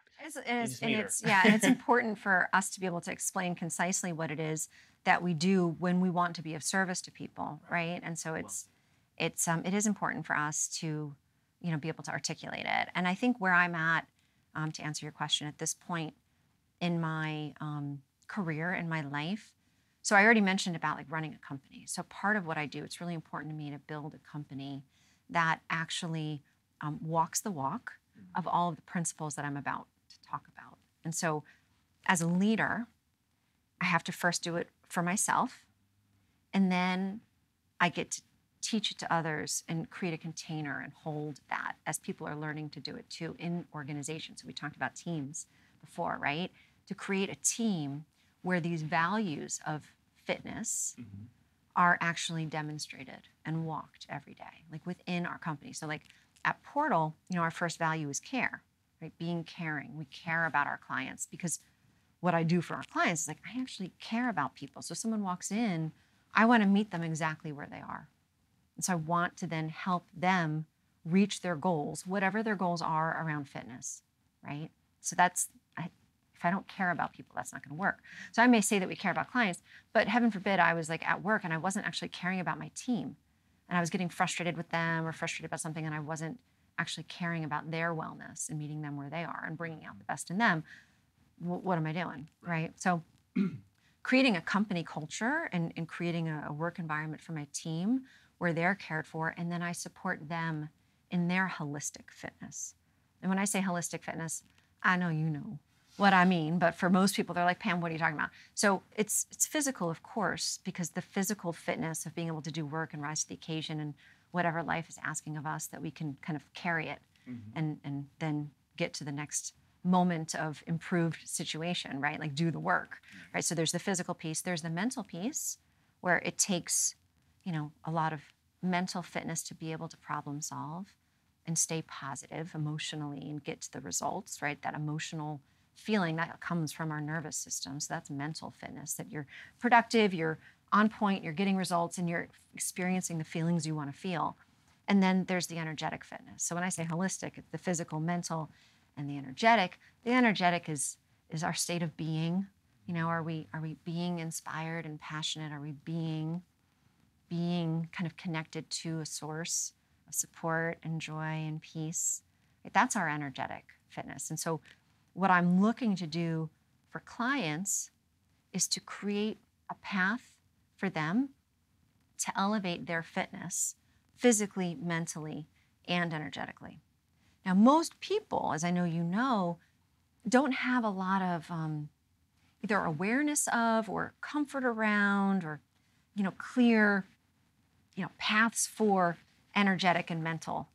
just meet her. And it's important for us to be able to explain concisely what it is that we do when we want to be of service to people, right? And so it is important for us to, be able to articulate it. And I think where I'm at, to answer your question at this point in my career, in my life, so I already mentioned about like running a company. So part of what I do, it's really important to me to build a company that actually walks the walk of all of the principles that I'm about to talk about. And so as a leader, I have to first do it for myself, and then I get to teach it to others and create a container and hold that as people are learning to do it too in organizations. So we talked about teams before, right? To create a team where these values of fitness are actually demonstrated and walked every day, like within our company. So like at Portal, our first value is care, right? Being caring. We care about our clients, because what I do for our clients is like, I actually care about people. So someone walks in, I want to meet them exactly where they are. And so I want to then help them reach their goals, whatever their goals are around fitness, right? So if I don't care about people, that's not going to work. So I may say that we care about clients, but heaven forbid I was like at work and I wasn't actually caring about my team. And I was getting frustrated with them or frustrated about something, and I wasn't actually caring about their wellness and meeting them where they are and bringing out the best in them. What am I doing, right? So creating a company culture and creating a work environment for my team where they're cared for, and then I support them in their holistic fitness. And when I say holistic fitness, I know you know what I mean, but for most people, they're like, Pam, what are you talking about? So it's physical, of course, because the physical fitness of being able to do work and rise to the occasion and whatever life is asking of us, that we can kind of carry it and then get to the next moment of improved situation, right? Like do the work, right? So there's the physical piece, there's the mental piece, where it takes, a lot of mental fitness to be able to problem solve and stay positive emotionally and get to the results, right? That emotional feeling that comes from our nervous system. So that's mental fitness, that you're productive, you're on point, you're getting results, and you're experiencing the feelings you want to feel. And then there's the energetic fitness. So when I say holistic, it's the physical, mental, and the energetic. The energetic is our state of being. Are we being inspired and passionate? Are we being kind of connected to a source of support and joy and peace? Right? That's our energetic fitness. And so what I'm looking to do for clients is to create a path for them to elevate their fitness physically, mentally, and energetically. Now, most people, as I know you know, don't have a lot of either awareness of or comfort around or, clear, paths for energetic and mental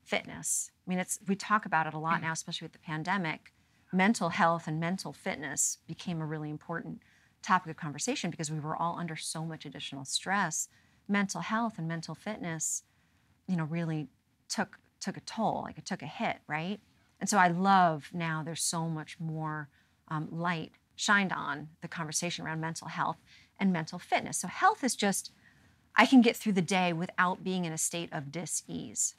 fitness. I mean, we talk about it a lot now, especially with the pandemic. Mental health and mental fitness became a really important topic of conversation because we were all under so much additional stress. Mental health and mental fitness, really took a toll, like it took a hit, right? And so I love now there's so much more light shined on the conversation around mental health and mental fitness. So health is just, I can get through the day without being in a state of dis-ease.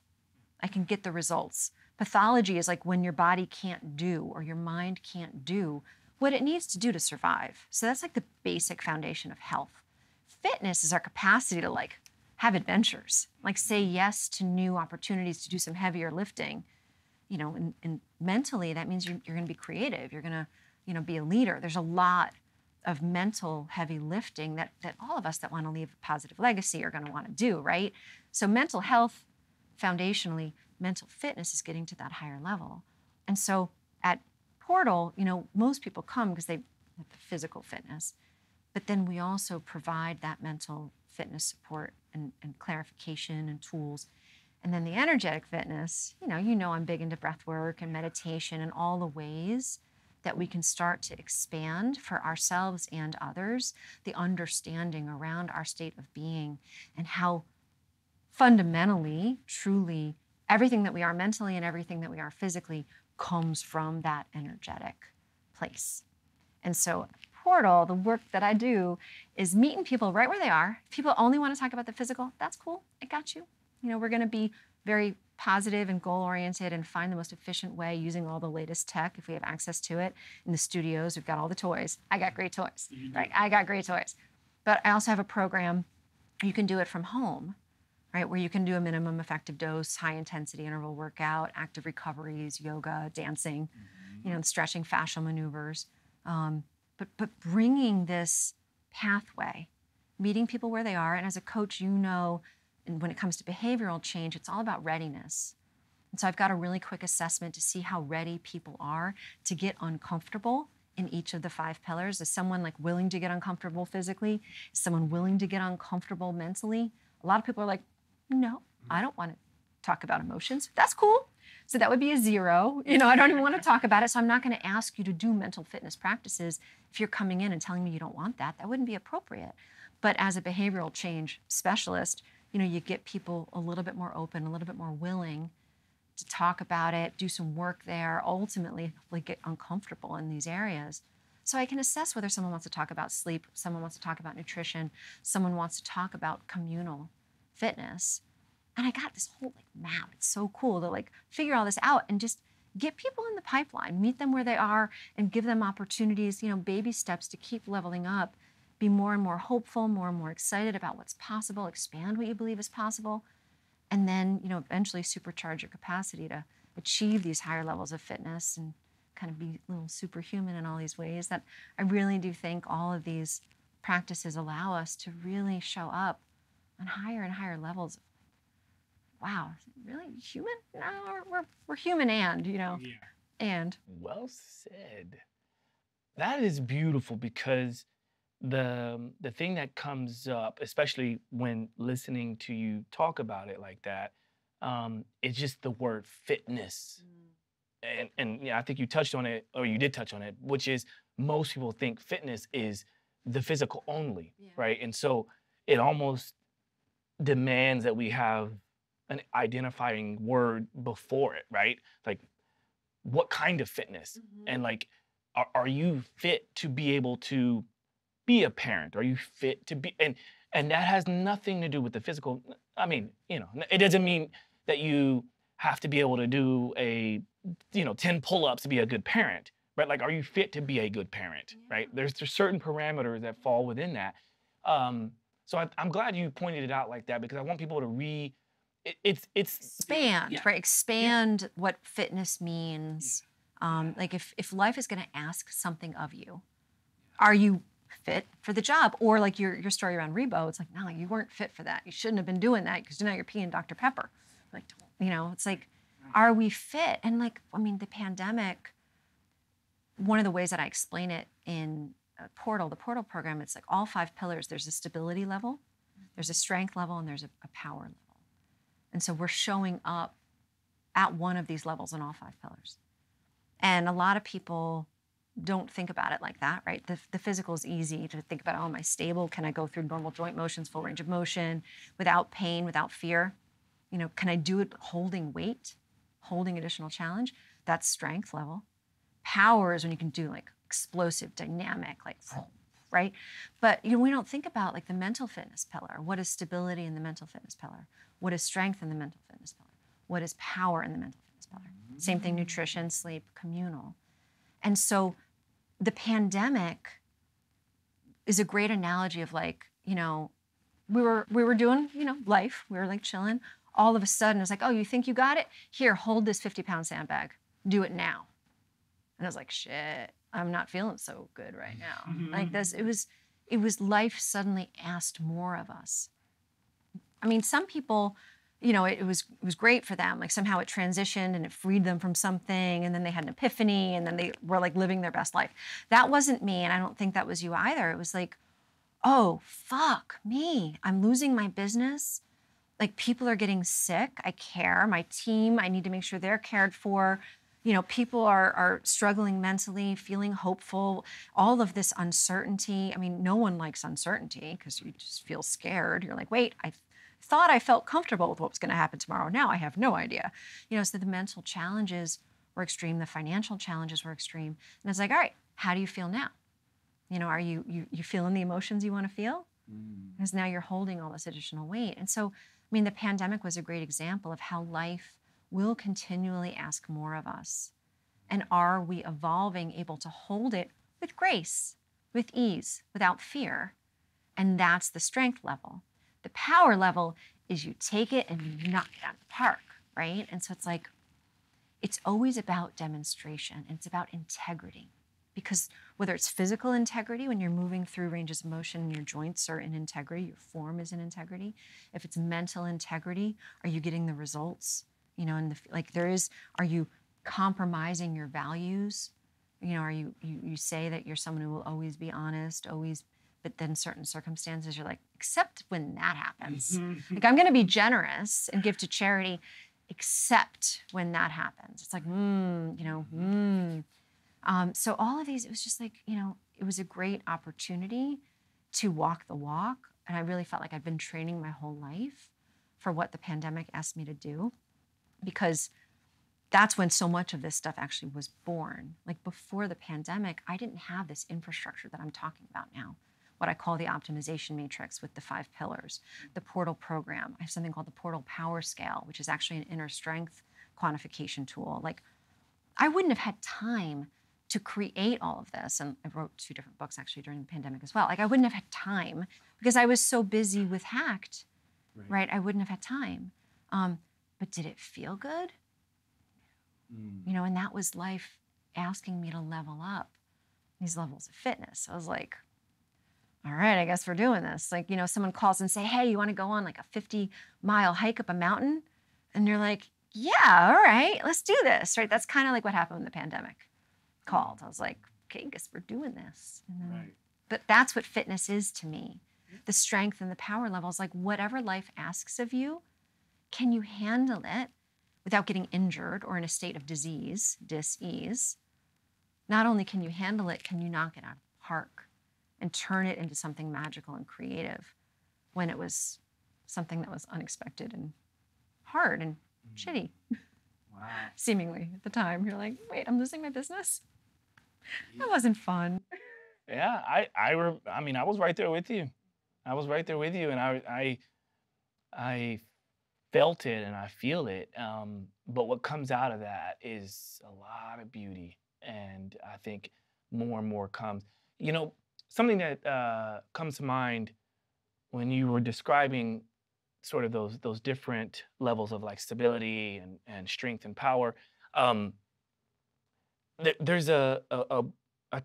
I can get the results. Pathology is like when your body can't do or your mind can't do what it needs to do to survive. So that's like the basic foundation of health. Fitness is our capacity to like have adventures, like say yes to new opportunities to do some heavier lifting. And mentally that means you're going to be creative. You're going to, be a leader. There's a lot of mental heavy lifting that all of us that want to leave a positive legacy are going to want to do, right? So mental health, foundationally, mental fitness is getting to that higher level. And so at Portal, most people come because they have the physical fitness, but then we also provide that mental fitness support and clarification and tools. And then the energetic fitness, I'm big into breath work and meditation and all the ways that we can start to expand for ourselves and others, the understanding around our state of being and how fundamentally, truly, everything that we are mentally and everything that we are physically comes from that energetic place. And so Portal, the work that I do is meeting people right where they are. If people only want to talk about the physical, that's cool. I got you. You know, we're going to be very positive and goal-oriented and find the most efficient way using all the latest tech if we have access to it. In the studios, we've got all the toys. I got great toys, right? I got great toys. But I also have a program, you can do it from home, right? Where you can do a minimum effective dose, high-intensity interval workout, active recoveries, yoga, dancing, you know, stretching, fascial maneuvers. But bringing this pathway, meeting people where they are, and as a coach, you know, and when it comes to behavioral change, it's all about readiness. And so I've got a really quick assessment to see how ready people are to get uncomfortable in each of the 5 pillars. Is someone like willing to get uncomfortable physically? Is someone willing to get uncomfortable mentally? A lot of people are like, no, I don't want to talk about emotions. That's cool. So that would be a 0. You know, I don't even want to talk about it. So I'm not going to ask you to do mental fitness practices if you're coming in and telling me you don't want that. That wouldn't be appropriate. But as a behavioral change specialist, you know, you get people a little bit more open, a little bit more willing to talk about it, do some work there, ultimately like get uncomfortable in these areas. So I can assess whether someone wants to talk about sleep, someone wants to talk about nutrition, someone wants to talk about communal fitness. And I got this whole like map. It's so cool to like figure all this out and just get people in the pipeline, meet them where they are and give them opportunities, you know, baby steps to keep leveling up, be more and more hopeful, more and more excited about what's possible, expand what you believe is possible, and then, you know, eventually supercharge your capacity to achieve these higher levels of fitness and kind of be a little superhuman in all these ways. That I really do think all of these practices allow us to really show up on higher and higher levels. Wow, really human? No, we're human and, you know, and. Well said. That is beautiful because the thing that comes up, especially when listening to you talk about it like that, is just the word fitness. And yeah, I think you touched on it, or you did touch on it, which is most people think fitness is the physical only, right? And so it almost demands that we have an identifying word before it, right? Like, what kind of fitness? And like, are you fit to be able to be a parent? Are you fit to be, and that has nothing to do with the physical. I mean, you know, it doesn't mean that you have to be able to do 10 pull-ups to be a good parent, right? Like, are you fit to be a good parent, right? There's certain parameters that fall within that. So I'm glad you pointed it out like that, because I want people to expand, right? Expand what fitness means. Like if life is going to ask something of you, are you fit for the job? Or like your story around Rebo, it's like, no, you weren't fit for that. You shouldn't have been doing that because now you're peeing Dr. Pepper. Like, you know, it's like, are we fit? And like, I mean, the pandemic, one of the ways that I explain it in the Portal program, it's like all 5 pillars. There's a stability level, there's a strength level, and there's a power level. And so we're showing up at one of these levels in all 5 pillars. And a lot of people don't think about it like that, right? The physical is easy to think about, oh, am I stable? Can I go through normal joint motions, full range of motion, without pain, without fear? You know, can I do it holding weight, holding additional challenge? That's strength level. Power is when you can do like explosive, dynamic, like, right? But, you know, we don't think about like the mental fitness pillar. What is stability in the mental fitness pillar? What is strength in the mental fitness pillar? What is power in the mental fitness pillar? Same thing, nutrition, sleep, communal. And so the pandemic is a great analogy of like, you know, we were doing, you know, life. We were like chilling. All of a sudden, it's like, oh, you think you got it? Here, hold this 50-pound sandbag. Do it now. And I was like, shit, I'm not feeling so good right now. Like this, it was life suddenly asked more of us. I mean, some people, you know, it was great for them. Like somehow it transitioned and it freed them from something, and then they had an epiphany, and then they were like living their best life. That wasn't me, and I don't think that was you either. It was like, oh, fuck me. I'm losing my business. Like people are getting sick. I care. My team, I need to make sure they're cared for. You know, people are struggling mentally, feeling hopeful, all of this uncertainty. I mean, no one likes uncertainty because you just feel scared. You're like, wait, I thought I felt comfortable with what was going to happen tomorrow. Now I have no idea. You know, so the mental challenges were extreme. The financial challenges were extreme. And it's like, all right, how do you feel now? You know, are you feeling the emotions you want to feel? Because now you're holding all this additional weight. And so, I mean, the pandemic was a great example of how life will continually ask more of us. And are we evolving, able to hold it with grace, with ease, without fear? And that's the strength level. The power level is you take it and you knock it out of the park, right? And so it's like, it's always about demonstration. And it's about integrity. Because whether it's physical integrity, when you're moving through ranges of motion and your joints are in integrity, your form is in integrity. If it's mental integrity, are you getting the results? You know, and are you compromising your values? You know, are you say that you're someone who will always be honest, always, but then certain circumstances you're like, except when that happens. Like, I'm going to be generous and give to charity, except when that happens. It's like, so all of these, it was just like, you know, it was a great opportunity to walk the walk. And I really felt like I'd been training my whole life for what the pandemic asked me to do, because that's when so much of this stuff actually was born. Like, before the pandemic, I didn't have this infrastructure that I'm talking about now, what I call the optimization matrix with the 5 pillars, the portal program. I have something called the portal power scale, which is actually an inner strength quantification tool. Like, I wouldn't have had time to create all of this. And I wrote 2 different books actually during the pandemic as well. Like, I wouldn't have had time because I was so busy with Hacked, right? I wouldn't have had time. But did it feel good? You know, and that was life asking me to level up these levels of fitness. I was like, all right, I guess we're doing this. Like, you know, someone calls and say, hey, you want to go on like a 50-mile hike up a mountain? And you're like, yeah, all right, let's do this, right? That's kind of like what happened when the pandemic called. I was like, okay, I guess we're doing this. And then, but that's what fitness is to me. The strength and the power levels, like whatever life asks of you, can you handle it without getting injured or in a state of disease, dis-ease? Not only can you handle it, can you knock it out of the park and turn it into something magical and creative when it was something that was unexpected and hard and shitty. Wow. Seemingly at the time. You're like, wait, I'm losing my business? That wasn't fun. Yeah, I mean, I was right there with you. I was right there with you, and I felt it and I feel it. But what comes out of that is a lot of beauty, and I think more and more comes. You know, something that comes to mind when you were describing sort of those different levels of like stability and strength and power. There's a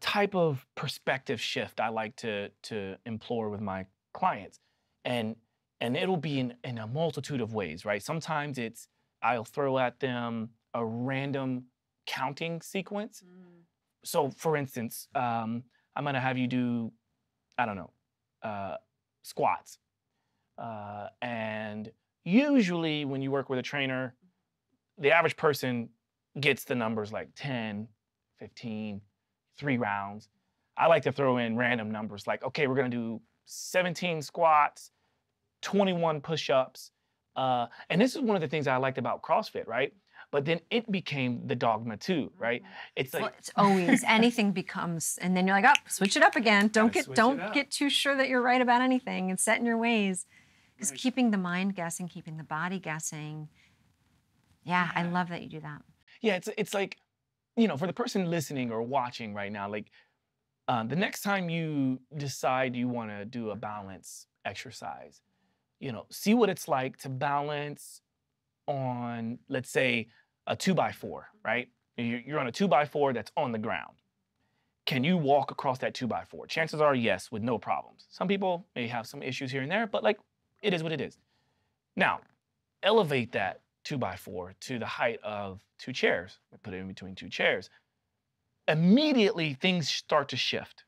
type of perspective shift I like to implore with my clients, and it'll be in a multitude of ways, right? Sometimes I'll throw at them a random counting sequence. So, for instance, I'm gonna have you do, I don't know, squats. And usually when you work with a trainer, the average person gets the numbers like 10, 15, 3 rounds. I like to throw in random numbers like, okay, we're gonna do 17 squats, 21 push-ups. And this is one of the things I liked about CrossFit, right? But then it became the dogma too, right? It's like, well, it's always anything becomes, and then you're like, oh, switch it up again. Don't get too sure that you're right about anything and set in your ways. Because keeping the mind guessing, keeping the body guessing. Yeah, I love that you do that. Yeah, it's like, you know, for the person listening or watching right now, like the next time you decide you want to do a balance exercise, you know, see what it's like to balance on, let's say, a 2x4, right? You're on a 2x4 that's on the ground. Can you walk across that 2x4? Chances are yes, with no problems. Some people may have some issues here and there, but like, it is what it is. Now, elevate that 2x4 to the height of 2 chairs. Put it in between 2 chairs. Immediately, things start to shift.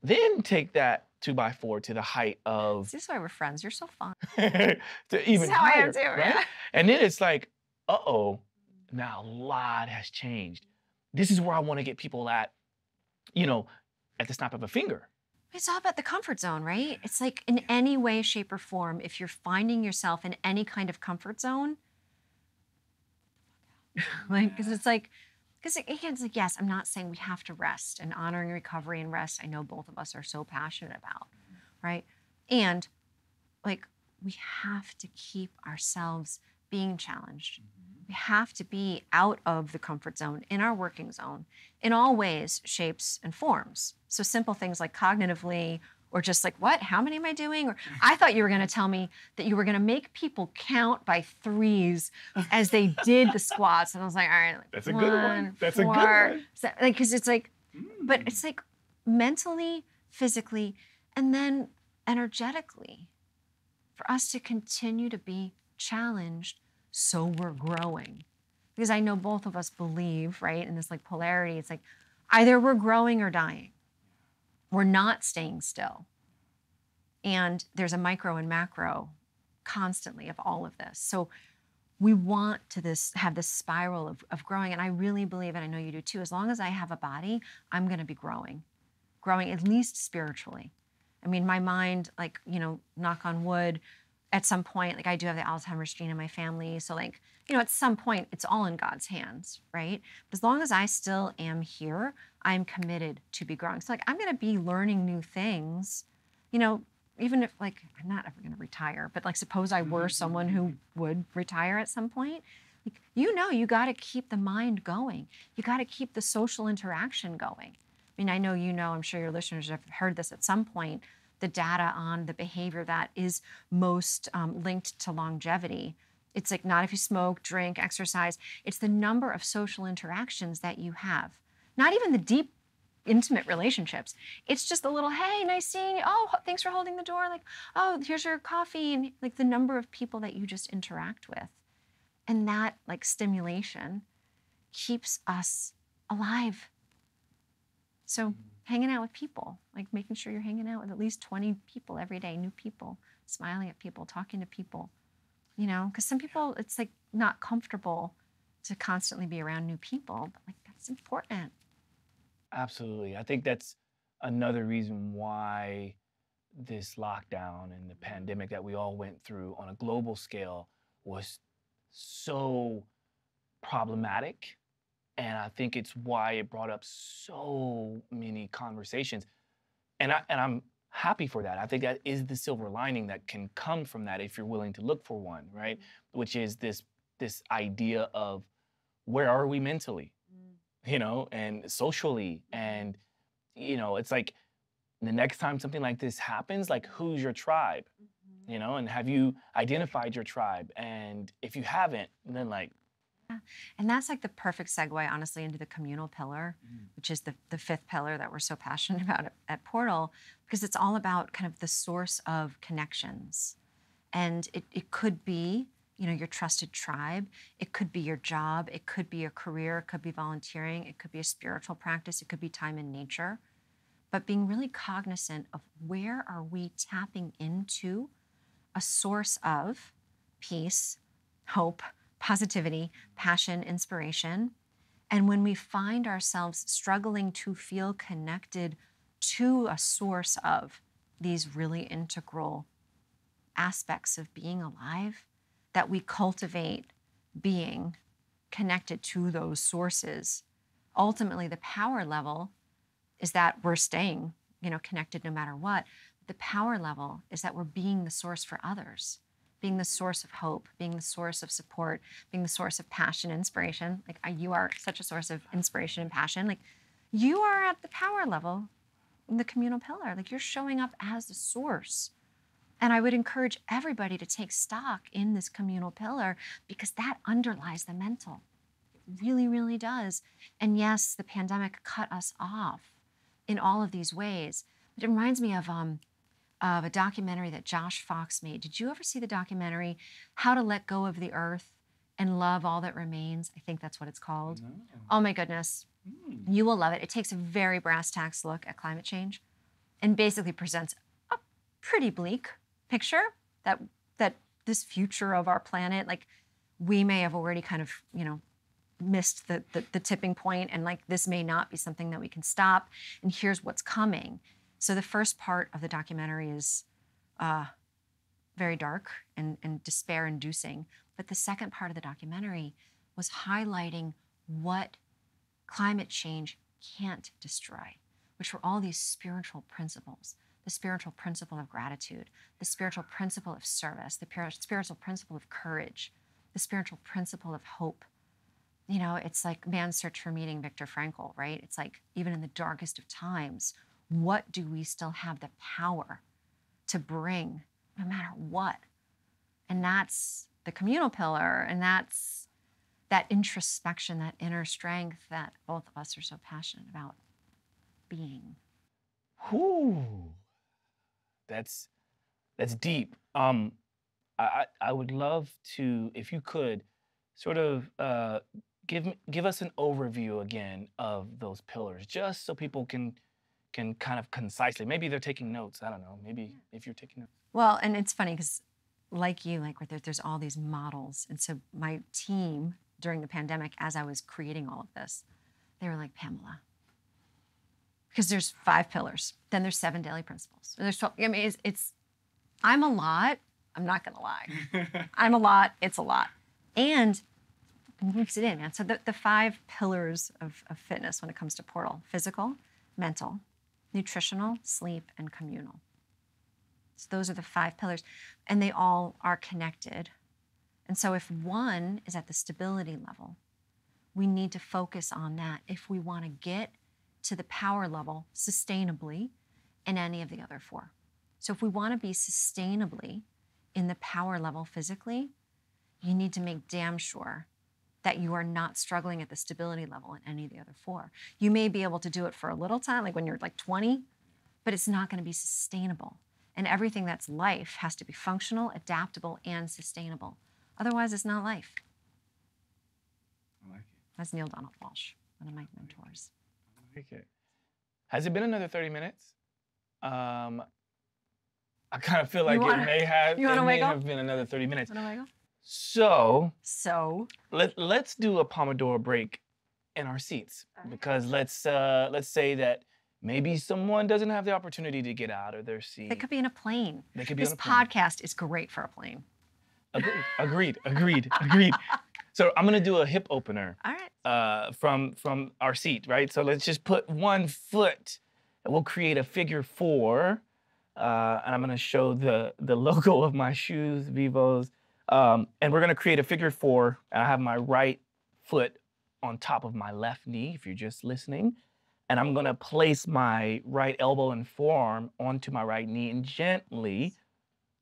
Then take that 2x4 to the height of... This is why we're friends. You're so fun. to even how higher, I am too, right? yeah. And then it's like, uh-oh, now a lot has changed. This is where I want to get people at, you know, at the snap of a finger. It's all about the comfort zone, right? It's like in any way, shape, or form, if you're finding yourself in any kind of comfort zone, like, because it's like, Because again, it's like, yes, I'm not saying we have to rest, and honoring recovery and rest, I know both of us are so passionate about, right? And like, we have to keep ourselves being challenged. We have to be out of the comfort zone, in our working zone, in all ways, shapes, and forms. So simple things like cognitively, or just like, what? How many am I doing? Or I thought you were going to tell me that you were going to make people count by threes as they did the squats. And I was like, all right, like, That's a good one. That's a good one. So, like, because it's like, but it's like mentally, physically, and then energetically, for us to continue to be challenged so we're growing. Because I know both of us believe, right, in this like polarity, it's like either we're growing or dying. We're not staying still. And there's a micro and macro constantly of all of this. So we want to have this spiral of growing. And I really believe, and I know you do too, as long as I have a body, I'm going to be growing at least spiritually. I mean, my mind, like, you know, knock on wood, at some point, like I do have the Alzheimer's gene in my family. So like, you know, at some point, it's all in God's hands, right? But as long as I still am here, I'm committed to be growing. So like, I'm going to be learning new things, you know, even if like, I'm not ever going to retire, but like, suppose I were someone who would retire at some point, like, you know, you got to keep the mind going. You got to keep the social interaction going. I mean, I know, you know, I'm sure your listeners have heard this at some point, the data on the behavior that is most linked to longevity. It's like not if you smoke, drink, exercise. It's the number of social interactions that you have. Not even the deep, intimate relationships. It's just a little, hey, nice seeing you. Oh, thanks for holding the door. Like, oh, here's your coffee. And like the number of people that you just interact with. And that like stimulation keeps us alive. So hanging out with people, like making sure you're hanging out with at least 20 people every day, new people, smiling at people, talking to people, you know, because some people, it's like not comfortable to constantly be around new people, but like that's important. Absolutely. I think that's another reason why this lockdown and the pandemic that we all went through on a global scale was so problematic. And I think it's why it brought up so many conversations. And I'm happy for that. I think that is the silver lining that can come from that if you're willing to look for one, right? Which is this idea of where are we mentally, you know, and socially. And, you know, it's like the next time something like this happens, like who's your tribe, you know, and have you identified your tribe? And if you haven't, then like, and that's like the perfect segue, honestly, into the communal pillar, which is the fifth pillar that we're so passionate about at Portal, because it's all about kind of the source of connections. And it could be, you know, your trusted tribe. It could be your job. It could be a career. It could be volunteering. It could be a spiritual practice. It could be time in nature. But being really cognizant of where are we tapping into a source of peace, hope, positivity, passion, inspiration. And when we find ourselves struggling to feel connected to a source of these really integral aspects of being alive, that we cultivate being connected to those sources, ultimately the power level is that we're staying, you know, connected no matter what. The power level is that we're being the source for others, being the source of hope, being the source of support, being the source of passion, inspiration. Like you are such a source of inspiration and passion. Like you are at the power level in the communal pillar. Like you're showing up as the source. And I would encourage everybody to take stock in this communal pillar because that underlies the mental. It really, really does. And yes, the pandemic cut us off in all of these ways. But it reminds me of a documentary that Josh Fox made. Did you ever see the documentary, How to Let Go of the Earth and Love All That Remains? I think that's what it's called. No. Oh my goodness. You will love it. It takes a very brass tacks look at climate change and basically presents a pretty bleak picture that this future of our planet, like we may have already kind of, you know, missed the tipping point and like this may not be something that we can stop. And here's what's coming. So the first part of the documentary is very dark and despair-inducing. But the second part of the documentary was highlighting what climate change can't destroy, which were all these spiritual principles. The spiritual principle of gratitude, the spiritual principle of service, the spiritual principle of courage, the spiritual principle of hope. You know, it's like man's search for meaning, Viktor Frankl, right? It's like, even in the darkest of times, what do we still have the power to bring, no matter what? And that's the communal pillar, and that's that introspection, that inner strength that both of us are so passionate about being. Whew. That's deep. I would love to, if you could, sort of give us an overview again of those pillars, just so people can kind of concisely. Maybe they're taking notes. I don't know. Maybe if you're taking notes. Well, and it's funny because, like you, like there's all these models, and so my team during the pandemic, as I was creating all of this, they were like, Pamela, because there's 5 pillars, then there's 7 daily principles. And there's 12. I mean, I'm a lot. I'm not gonna lie. I'm a lot. It's a lot, and mix it in, man. So the 5 pillars of fitness when it comes to Portal: physical, mental, nutritional, sleep, and communal. So those are the 5 pillars, and they all are connected. And so if one is at the stability level, we need to focus on that if we want to get to the power level sustainably in any of the other 4. So if we want to be sustainably in the power level physically, you need to make damn sure that you are not struggling at the stability level in any of the other 4. You may be able to do it for a little time, like when you're like 20, but it's not going to be sustainable. And everything that's life has to be functional, adaptable, and sustainable. Otherwise, it's not life. I like it. That's Neil Donald Walsh, one of my mentors. I like it. Has it been another 30 minutes? I kind of feel like it may have been another 30 minutes. So let's do a Pomodoro break in our seats, because let's say that maybe someone doesn't have the opportunity to get out of their seat. They could be in a plane. They could be this on a plane. podcast is great for a plane. Agreed. So I'm gonna do a hip opener. All right. From our seat, right? So let's just put one foot, and we'll create a figure 4. And I'm gonna show the logo of my shoes, Vivos. And we're gonna create a figure 4. And I have my right foot on top of my left knee, if you're just listening. And I'm gonna place my right elbow and forearm onto my right knee and gently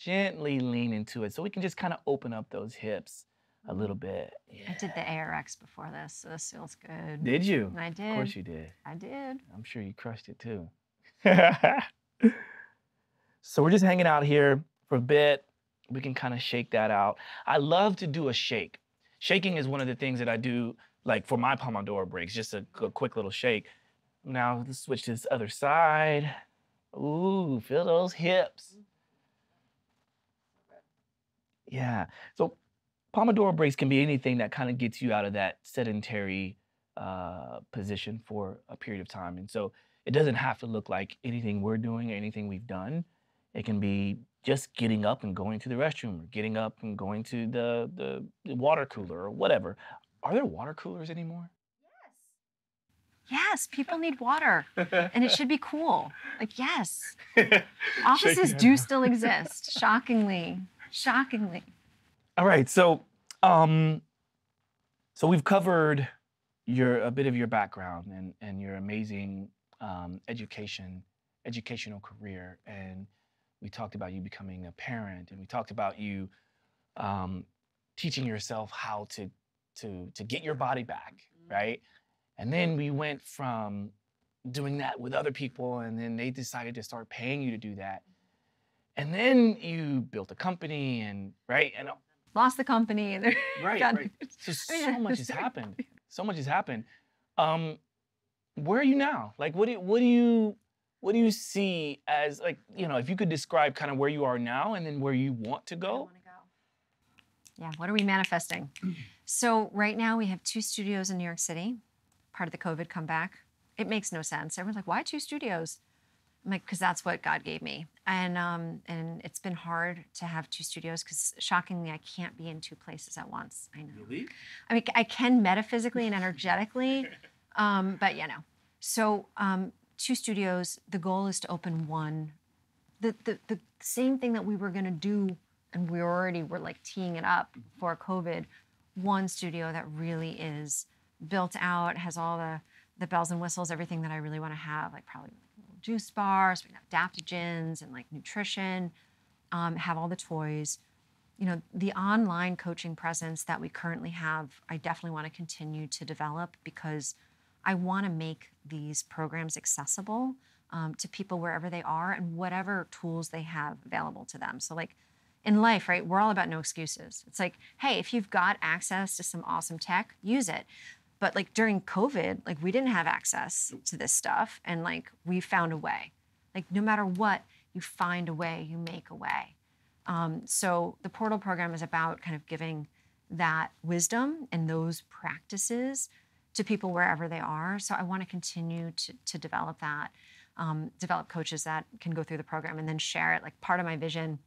lean into it. So we can just kind of open up those hips a little bit. Yeah. I did the ARX before this, so this feels good. Did you? I did. Of course you did. I did. I'm sure you crushed it too. So we're just hanging out here for a bit. We can kind of shake that out. I love to do a shake. Shaking is one of the things that I do, like for my Pomodoro breaks, just a quick little shake. Now let's switch to this other side. Ooh, feel those hips. Yeah. So Pomodoro breaks can be anything that kind of gets you out of that sedentary position for a period of time. And so it doesn't have to look like anything we're doing or anything we've done. It can be just getting up and going to the restroom, or getting up and going to the water cooler or whatever. Are there water coolers anymore? Yes, people need water, and it should be cool. Like, yes. Offices do still exist, shockingly. All right, so we've covered a bit of your background and your amazing educational career, and we talked about you becoming a parent, and we talked about you teaching yourself how to get your body back, right? And then we went from doing that with other people, and then they decided to start paying you to do that. And then you built a company, and Lost the company. And right. So much has happened. So much has happened. Where are you now? Like, what do you see as, like, if you could describe kind of where you are now and then where you want to go? Yeah, what are we manifesting? So right now we have 2 studios in New York City, part of the COVID comeback. It makes no sense. Everyone's like, why 2 studios? I'm like, because that's what God gave me. And it's been hard to have 2 studios because, shockingly, I can't be in 2 places at once. I know. Really? I mean, I can metaphysically and energetically, But yeah, no. So 2 studios, the goal is to open one. The same thing that we were gonna do, and we already were like teeing it up for COVID, one studio that really is built out, has all the bells and whistles, everything that I really wanna have, like probably little juice bars, we can have adaptogens and like nutrition, have all the toys. You know, the online coaching presence that we currently have, I definitely want to continue to develop because I want to make these programs accessible to people wherever they are and whatever tools they have available to them. So like in life, right, we're all about no excuses. It's like, hey, if you've got access to some awesome tech, use it. But like during COVID, like we didn't have access to this stuff and like we found a way. Like no matter what, you find a way, you make a way. So the Portal program is about kind of giving that wisdom and those practices to people wherever they are. So I want to continue to develop that, develop coaches that can go through the program and then share it. Like part of my vision,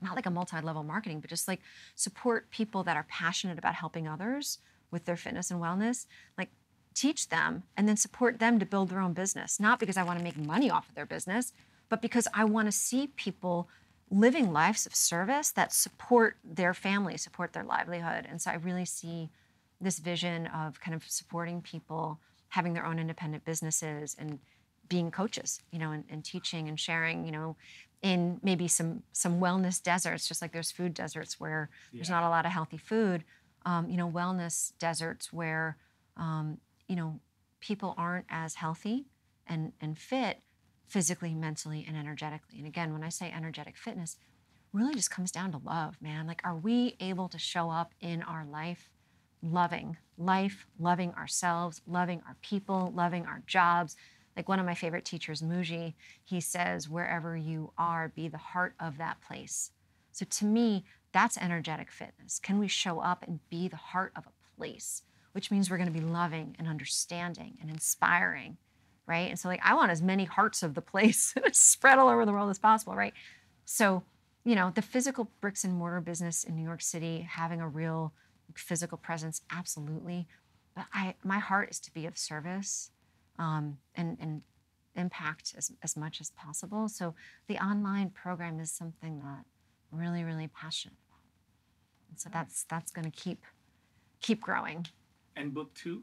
not like a multi-level marketing, but just like support people that are passionate about helping others with their fitness and wellness, like teach them and then support them to build their own business. Not because I want to make money off of their business, but because I want to see people living lives of service that support their family, support their livelihood. And so I really see this vision of kind of supporting people having their own independent businesses and being coaches, you know, and teaching and sharing, you know, in maybe some wellness deserts, just like there's food deserts where there's not a lot of healthy food, you know, wellness deserts where, you know, people aren't as healthy and fit physically, mentally, and energetically. And again, when I say energetic fitness, really just comes down to love, man. Like, are we able to show up in our life, loving life, loving ourselves, loving our people, loving our jobs? Like one of my favorite teachers, Muji, he says, wherever you are, be the heart of that place. So to me, that's energetic fitness. Can we show up and be the heart of a place? Which means we're going to be loving and understanding and inspiring, right? And so like, I want as many hearts of the place spread all over the world as possible, right? So, you know, the physical bricks and mortar business in New York City, having a real physical presence, absolutely. But my heart is to be of service and impact as much as possible. So the online program is something that I'm really, really passionate about. And so that's going to keep growing. And book 2?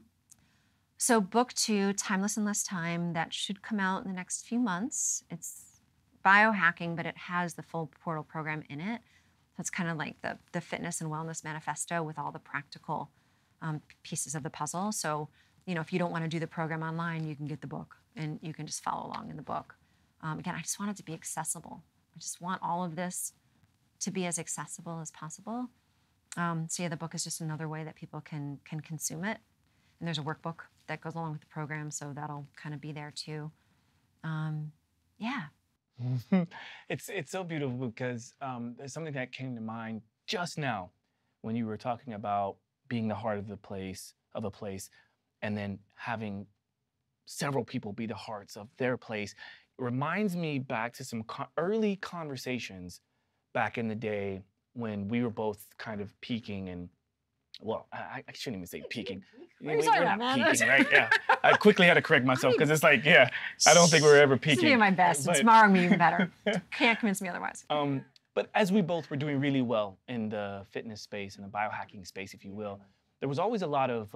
So book 2, Timeless in Less Time, that should come out in the next few months. It's biohacking, but it has the full Portal program in it. So it's kind of like the fitness and wellness manifesto with all the practical pieces of the puzzle. So, you know, if you don't want to do the program online, you can get the book and you can just follow along in the book. Again, I just want it to be accessible. I just want all of this to be as accessible as possible. So yeah, the book is just another way that people can consume it. And there's a workbook that goes along with the program, so that'll kind of be there too. Yeah. It's so beautiful because there's something that came to mind just now when you were talking about being the heart of a place, and then having several people be the hearts of their place. It reminds me back to some early conversations back in the day when we were both kind of peaking and, well, I shouldn't even say peaking. What are you talking about, man? Peaking, right? Yeah. I quickly had to correct myself because it's like, yeah, I don't think we're ever peaking. This is doing my best. And tomorrow I'm gonna be even better. Can't convince me otherwise. But as we both were doing really well in the fitness space and the biohacking space, if you will, there was always a lot of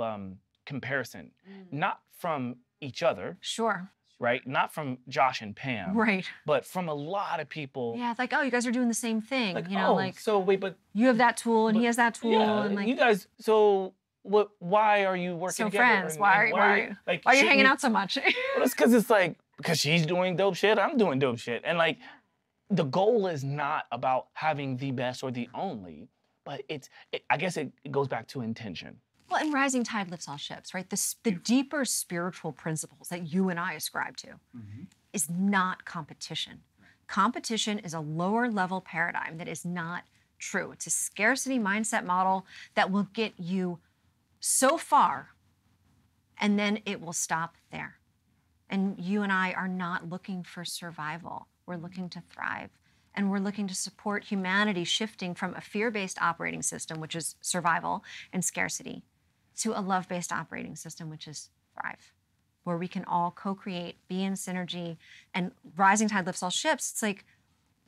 comparison, not from each other. Sure. Right? Not from Josh and Pam. Right. But from a lot of people. Yeah, it's like, oh, you guys are doing the same thing. Like, you know, oh, like, so wait, but you have that tool and he has that tool. Yeah, and like, you guys, so what, why are you working together? Friends, why are you hanging out so much? Well, it's because she's doing dope shit, I'm doing dope shit. And like, the goal is not about having the best or the only, but I guess it goes back to intention. Well, and rising tide lifts all ships, right? The deeper spiritual principles that you and I ascribe to is not competition. Competition is a lower level paradigm that is not true. It's a scarcity mindset model that will get you so far and then it will stop there. And you and I are not looking for survival. We're looking to thrive. And we're looking to support humanity shifting from a fear-based operating system, which is survival and scarcity, to a love-based operating system, which is thrive. where we can all co-create, be in synergy, and rising tide lifts all ships. It's like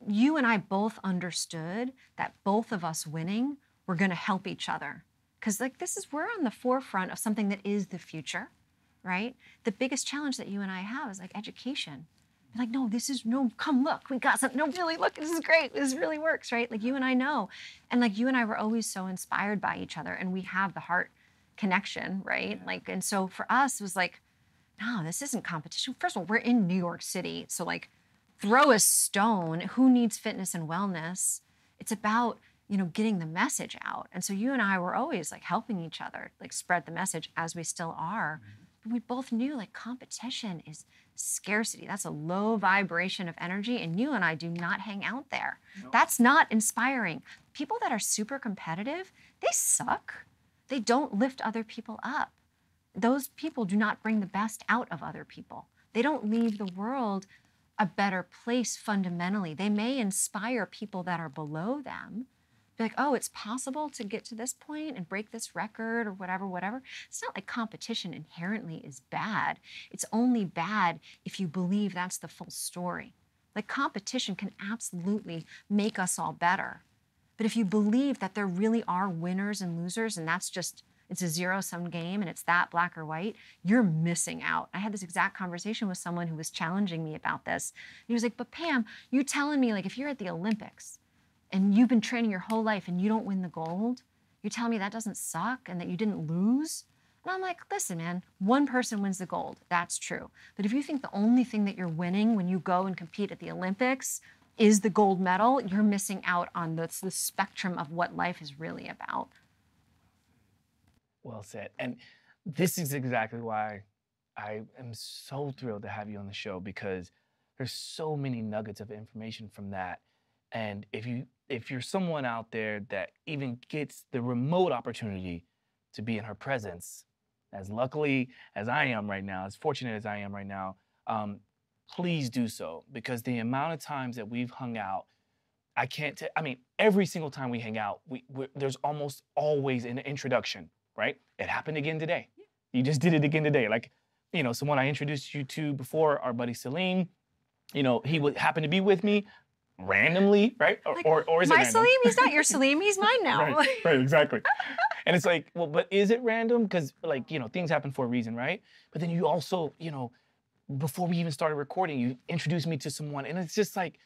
you and I both understood that both of us winning, we're going to help each other. Because like we're on the forefront of something that is the future, right? The biggest challenge that you and I have is like education. Like, no, come look, we got something. No, really, look, this is great. This really works, right? Like you and I know. And like you and I were always so inspired by each other, and we have the heart connection, right? Like, and so for us, it was like, no, this isn't competition. First of all, we're in New York City. So like, throw a stone. Who needs fitness and wellness? It's about, getting the message out. And so you and I were always like helping each other, like spread the message, as we still are. But we both knew like competition is scarcity. That's a low vibration of energy. And you and I do not hang out there. No. That's not inspiring. People that are super competitive, they suck. They don't lift other people up. Those people do not bring the best out of other people. They don't leave the world a better place fundamentally. They may inspire people that are below them. Be like, oh, it's possible to get to this point and break this record or whatever. It's not like competition inherently is bad. It's only bad if you believe that's the full story. Like competition can absolutely make us all better. But if you believe that there really are winners and losers and it's a zero-sum game and it's that black or white, you're missing out. I had this exact conversation with someone who was challenging me about this. He was like, but Pam, you're telling me like if you're at the Olympics and you've been training your whole life and you don't win the gold, you're telling me that doesn't suck and that you didn't lose? And I'm like, listen, man, one person wins the gold. That's true. But if you think the only thing that you're winning when you go and compete at the Olympics is the gold medal, you're missing out on the spectrum of what life is really about. Well said. And this is exactly why I am so thrilled to have you on the show, because there's so many nuggets of information from that. And if you're someone out there that even gets the remote opportunity to be in her presence, as luckily as I am right now, as fortunate as I am right now, please do so, because the amount of times that we've hung out, every single time we hang out, there's almost always an introduction. Right? It happened again today. You just did it again today. Like, someone I introduced you to before, our buddy Salim, he would happen to be with me randomly, right? Or is it my random? Salim? He's not your Salim. He's mine now. Right, exactly. And it's like, well, but is it random? Because like, things happen for a reason, right? But then you also, before we even started recording, you introduced me to someone, and it's just like,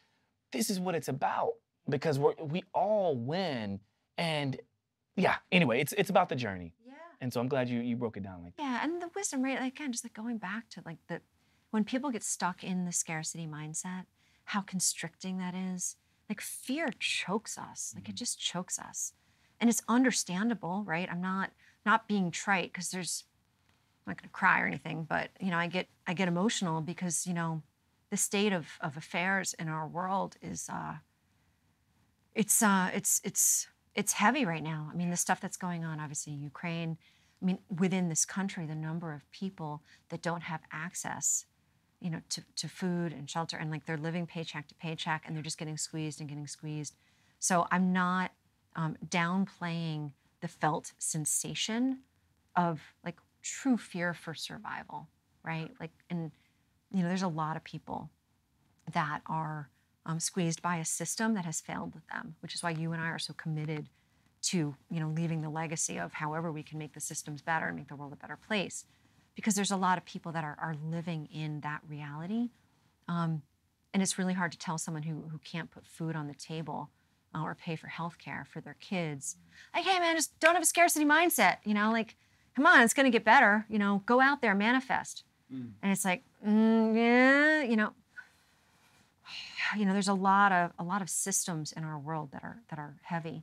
this is what it's about, because we all win. And yeah, anyway, it's about the journey. Yeah. And so I'm glad you broke it down like that. Yeah, and the wisdom, right? Like, again, just like going back to like when people get stuck in the scarcity mindset, how constricting that is. Like fear chokes us. Like it just chokes us. And it's understandable, right? I'm not being trite, because I'm not gonna cry or anything, but I get emotional because, the state of affairs in our world is it's heavy right now. I mean, the stuff that's going on, obviously, in Ukraine. I mean, within this country, the number of people that don't have access, to food and shelter, and like they're living paycheck to paycheck, and they're just getting squeezed and getting squeezed. So I'm not downplaying the felt sensation of like true fear for survival, right? Like, and there's a lot of people that are squeezed by a system that has failed them, which is why you and I are so committed to, leaving the legacy of however we can make the systems better and make the world a better place. Because there's a lot of people that are living in that reality. And it's really hard to tell someone who can't put food on the table or pay for healthcare for their kids, like, hey man, just don't have a scarcity mindset, like, come on, it's gonna get better, go out there, manifest. And it's like, yeah, there's a lot of systems in our world that are heavy.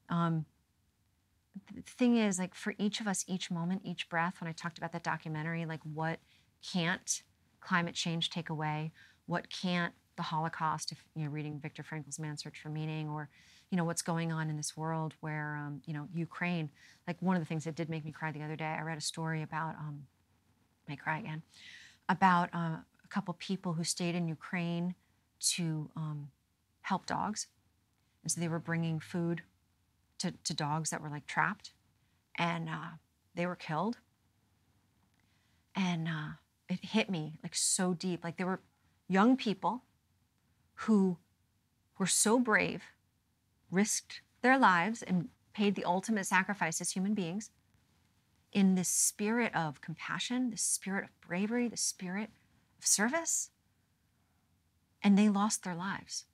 The thing is, like, for each of us, each moment, each breath, when I talked about that documentary, like, what can't climate change take away? What can't the Holocaust, if reading Viktor Frankl's Man's Search for Meaning, or what's going on in this world where Ukraine, like, one of the things that did make me cry the other day, I read a story about may cry again, about a couple people who stayed in Ukraine to help dogs. And so they were bringing food to dogs that were like trapped, and they were killed. And it hit me like so deep. Like there were young people who were so brave, risked their lives and paid the ultimate sacrifice as human beings in this spirit of compassion, the spirit of bravery, the spirit of service, and they lost their lives.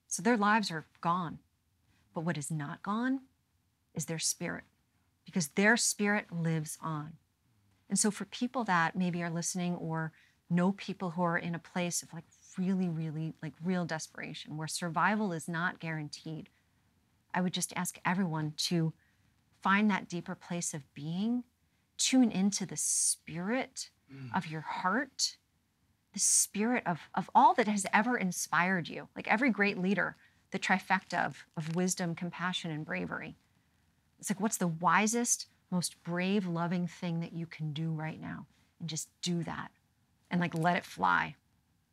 So their lives are gone. But what is not gone is their spirit, because their spirit lives on. And so for people that maybe are listening or know people who are in a place of like really, really like real desperation, where survival is not guaranteed, I would just ask everyone to find that deeper place of being, tune into the spirit of your heart, the spirit of all that has ever inspired you. Like every great leader, the trifecta of wisdom, compassion, and bravery. It's like, what's the wisest, most brave, loving thing that you can do right now? And just do that and like let it fly.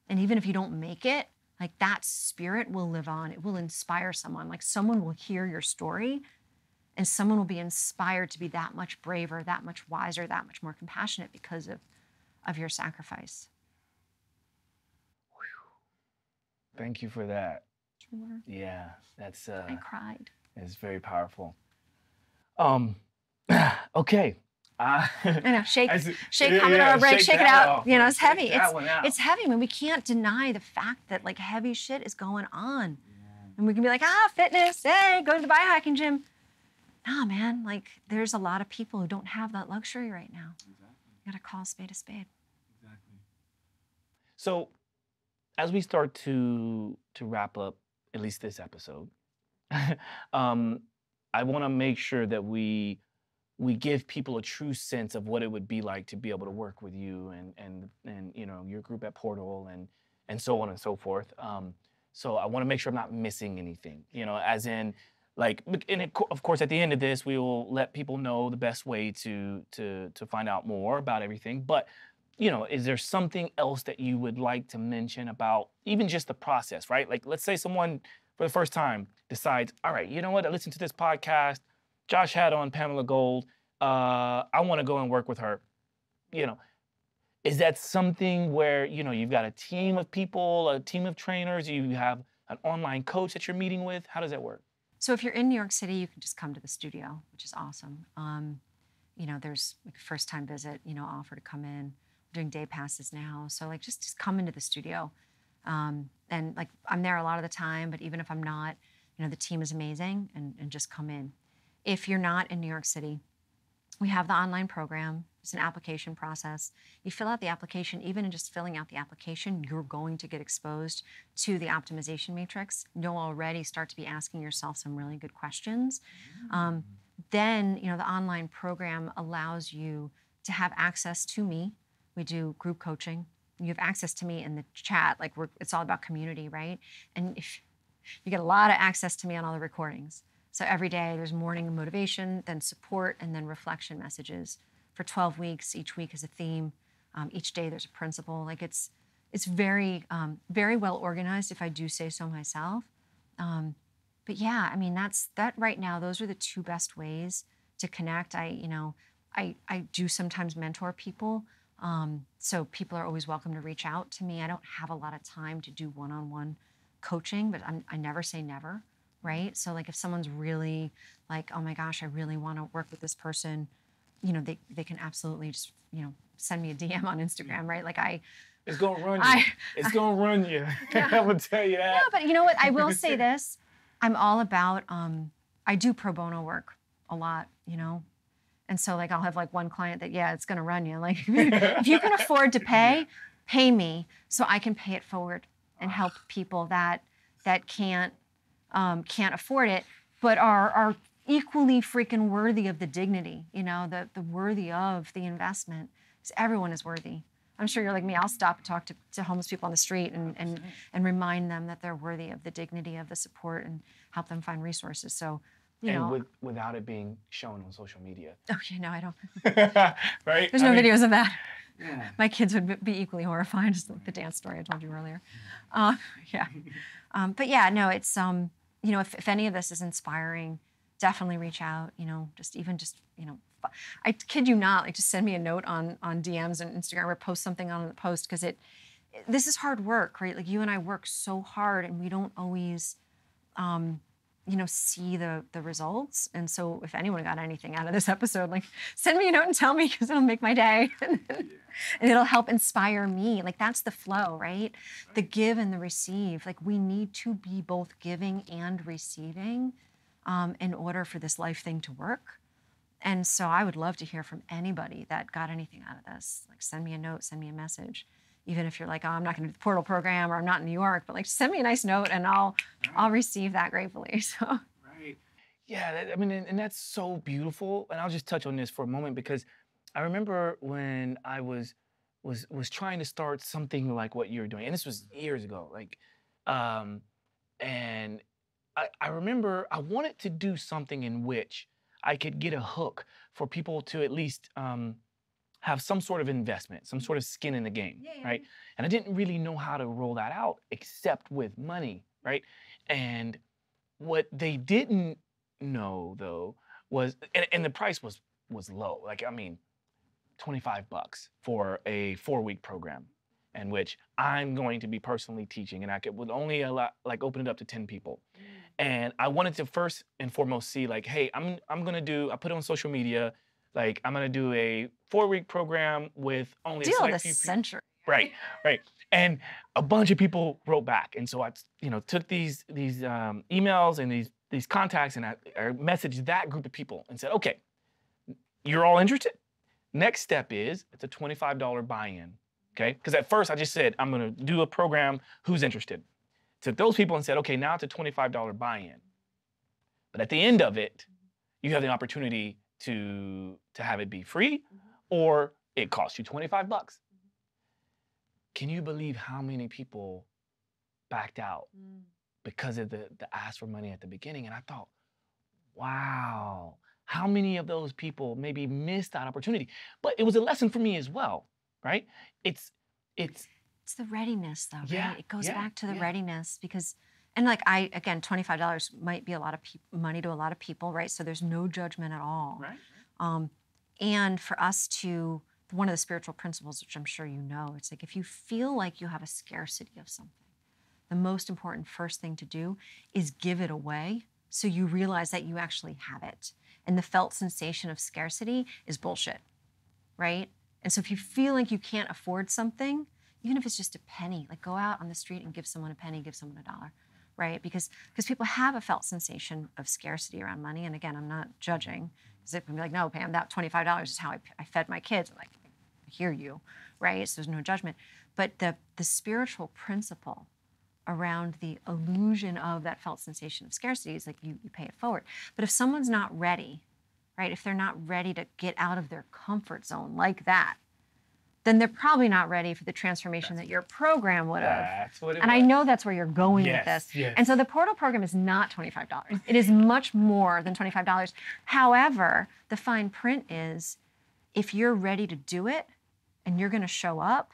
And even if you don't make it, like that spirit will live on. It will inspire someone. Like someone will hear your story and someone will be inspired to be that much braver, that much wiser, that much more compassionate because of your sacrifice. Thank you for that. Sure. Yeah, that's I cried. it's very powerful. Okay. I know, shake, yeah, Commodore break, shake it out. off, You know, man. it's heavy. Shake that one out. It's heavy. I mean, we can't deny the fact that like heavy shit is going on. And we can be like, fitness, hey, go to the biohacking gym. Nah, man, like there's a lot of people who don't have that luxury right now. Exactly. You gotta call a spade a spade. Exactly. So as we start to wrap up at least this episode, I want to make sure that we give people a true sense of what it would be like to be able to work with you and you know your group at Portal and so on and so forth. So I want to make sure I'm not missing anything. You know, as in like, and of course at the end of this we will let people know the best way to find out more about everything. But you know, is there something else that you would like to mention about even just the process, right? Like, let's say someone for the first time decides, all right, you know what? I listened to this podcast. Josh had on Pamela Gold. I want to go and work with her. You know, is that something where, you know, you've got a team of people, a team of trainers, you have an online coach that you're meeting with? How does that work? So if you're in New York City, you can just come to the studio, which is awesome. You know, there's like a first-time visit, you know, offer to come in. We're doing day passes now. So like just come into the studio. And like I'm there a lot of the time, but even if I'm not, you know, the team is amazing and just come in. If you're not in New York City, we have the online program. It's an application process. You fill out the application. Even in just filling out the application, you're going to get exposed to the optimization matrix. You'll already start to be asking yourself some really good questions. Then, you know, the online program allows you to have access to me. We do group coaching. You have access to me in the chat. Like it's all about community, right? And if you get a lot of access to me on all the recordings. So every day there's morning motivation, then support, and then reflection messages for 12 weeks. Each week is a theme. Each day there's a principle. Like it's very, very well organized, if I do say so myself. But yeah, I mean, that right now, those are the two best ways to connect. I do sometimes mentor people. So people are always welcome to reach out to me. I don't have a lot of time to do one-on-one coaching, but I never say never, right? So like if someone's really like, oh my gosh, I really want to work with this person, you know, they can absolutely just, you know, send me a DM on Instagram, right? Like It's gonna run you. It's gonna run you. Yeah. I will tell you that. Yeah, but you know what? I will say this. I'm all about, I do pro bono work a lot, you know? And so like I'll have like one client that, yeah, it's gonna run you. Like if you can afford to pay me so I can pay it forward and help people that can't afford it, but are equally freaking worthy of the dignity, you know, the worthy of the investment. Because everyone is worthy. I'm sure you're like me. I'll stop and talk to homeless people on the street and remind them that they're worthy of the dignity of the support and help them find resources. So, you know, without it being shown on social media. Okay, no, I don't. Right? There's no videos of that. Yeah. My kids would be equally horrified, just like the dance story I told you earlier. Yeah. But yeah, no, it's, you know, if any of this is inspiring, definitely reach out, you know, just, you know, I kid you not, like just send me a note on DMs and Instagram or post something on the post because this is hard work, right? Like you and I work so hard and we don't always, see the results. And so if anyone got anything out of this episode, like send me a note and tell me because it'll make my day. And it'll help inspire me. Like that's the flow, right? The give and the receive. Like we need to be both giving and receiving in order for this life thing to work. And so I would love to hear from anybody that got anything out of this. Like send me a note, send me a message. Even if you're like, oh, I'm not going to do the portal program or I'm not in New York, but like send me a nice note and I'll receive that gratefully. So. Right. Yeah, and that's so beautiful. And I'll just touch on this for a moment because I remember when I was trying to start something like what you're doing, and this was years ago. And I remember I wanted to do something in which I could get a hook for people to at least have some sort of investment, some sort of skin in the game, right? And I didn't really know how to roll that out except with money, right? And what they didn't know though was, and the price was low. Like, I mean, $25 for a 4-week program in which I'm going to be personally teaching, and I would only open it up to 10 people. And I wanted to first and foremost see like, hey, I put it on social media, like I'm gonna do a 4-week program with only Deal a of the select few people. century. Right. And a bunch of people wrote back, and so I, took these emails and these contacts, and I messaged that group of people and said, okay, you're all interested? Next step is it's a $25 buy-in, okay? Because at first I just said, I'm gonna do a program, who's interested? Took those people and said, okay, now it's a $25 buy-in. But at the end of it, you have the opportunity to have it be free, or it costs you $25. Can you believe how many people backed out because of the ask for money at the beginning? And I thought, wow, how many of those people maybe missed that opportunity? But it was a lesson for me as well, right? It's the readiness though, Yeah, right? It goes yeah, back to the yeah. readiness because, and like again, $25 might be a lot of money to a lot of people, right? So there's no judgment at all. Right. And for us to, one of the spiritual principles, which I'm sure you know, it's like if you feel like you have a scarcity of something, the most important first thing to do is give it away so you realize that you actually have it. And the felt sensation of scarcity is bullshit, right? And so if you feel like you can't afford something, even if it's just a penny, like go out on the street and give someone a penny, give someone $1, right? Because people have a felt sensation of scarcity around money. And again, I'm not judging, because it can be like, no, Pam, that $25 is how I fed my kids. I'm like, I hear you, right? So there's no judgment. But the spiritual principle around the illusion of that felt sensation of scarcity is like you pay it forward. But if someone's not ready, right? If they're not ready to get out of their comfort zone like that, then they're probably not ready for the transformation that your program would have. That's what it And was. I know that's where you're going with this. Yes. And so the portal program is not $25. It is much more than $25. However, the fine print is if you're ready to do it and you're gonna show up,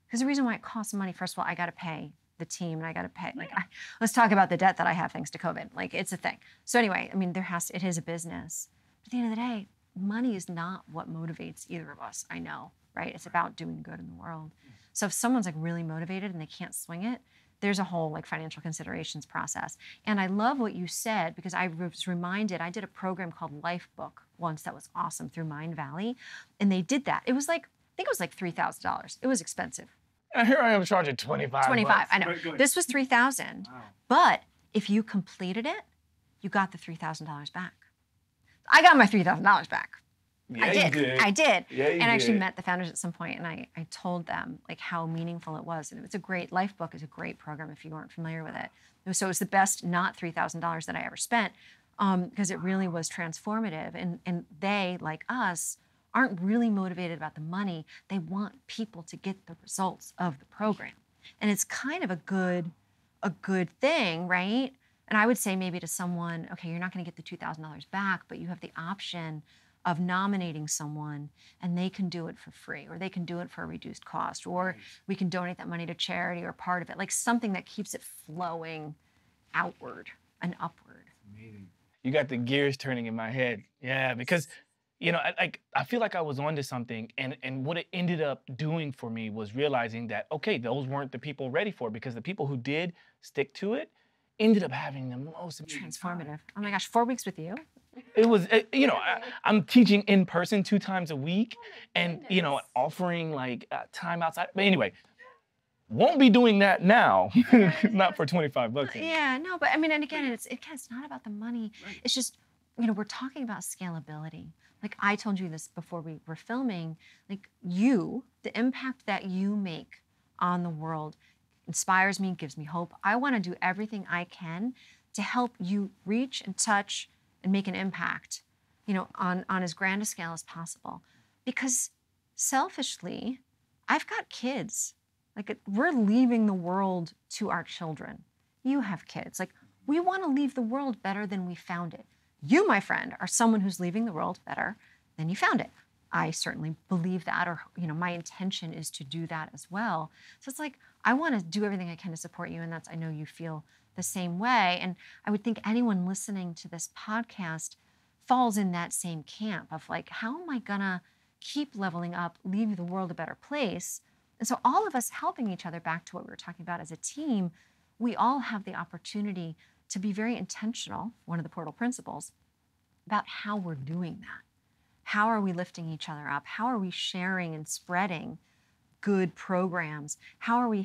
because the reason why it costs money, first of all, I gotta pay the team and I gotta pay, let's talk about the debt that I have thanks to COVID. Like it's a thing. So anyway, I mean, it is a business. But at the end of the day, money is not what motivates either of us, I know. Right? It's about doing good in the world. So if someone's like really motivated and they can't swing it, there's a whole like financial considerations process. And I love what you said because I was reminded, I did a program called Lifebook once that was awesome through Mind Valley. And they did that. It was like, I think it was like $3,000. It was expensive. And here I am charging $25. 25, I know. Right, go ahead. This was $3,000. Wow. But if you completed it, you got the $3,000 back. I got my $3,000 back. Yeah, I did. You did. I did. Yeah, you and I actually did. met the founders at some point, and I told them like how meaningful it was. And it's a great Lifebook is a great program if you weren't familiar with it. So it was the best not $3,000 that I ever spent because it really was transformative. And they, like us, aren't really motivated about the money. They want people to get the results of the program, and it's kind of a good thing, right? And I would say maybe to someone, okay, you're not going to get the $2,000 back, but you have the option of nominating someone and they can do it for free or they can do it for a reduced cost or we can donate that money to charity or part of it, like something that keeps it flowing outward and upward. Amazing. You got the gears turning in my head. Yeah, because you know, I feel like I was onto something, and what it ended up doing for me was realizing that, okay, those weren't the people ready for it, because the people who did stick to it ended up having the most amazing time. Transformative. Oh my gosh, 4 weeks with you? It was, you know, I'm teaching in person 2 times a week, and you know, offering like time outside. But anyway, won't be doing that now. Not for $25. Yeah, no, but I mean, and again, it's not about the money. It's just, you know, we're talking about scalability. Like I told you this before we were filming, like the impact that you make on the world inspires me, gives me hope. I want to do everything I can to help you reach and touch and make an impact, you know, on as grand a scale as possible. Because selfishly, I've got kids. Like we're leaving the world to our children. You have kids. Like we want to leave the world better than we found it. You, my friend, are someone who's leaving the world better than you found it. I certainly believe that, or you know, my intention is to do that as well. So it's like I want to do everything I can to support you, and I know you feel the same way. And I would think anyone listening to this podcast falls in that same camp of like, how am I gonna keep leveling up, leave the world a better place? And so all of us helping each other, back to what we were talking about as a team, we all have the opportunity to be very intentional, one of the portal principles, about how we're doing that. How are we lifting each other up? How are we sharing and spreading good programs? How are we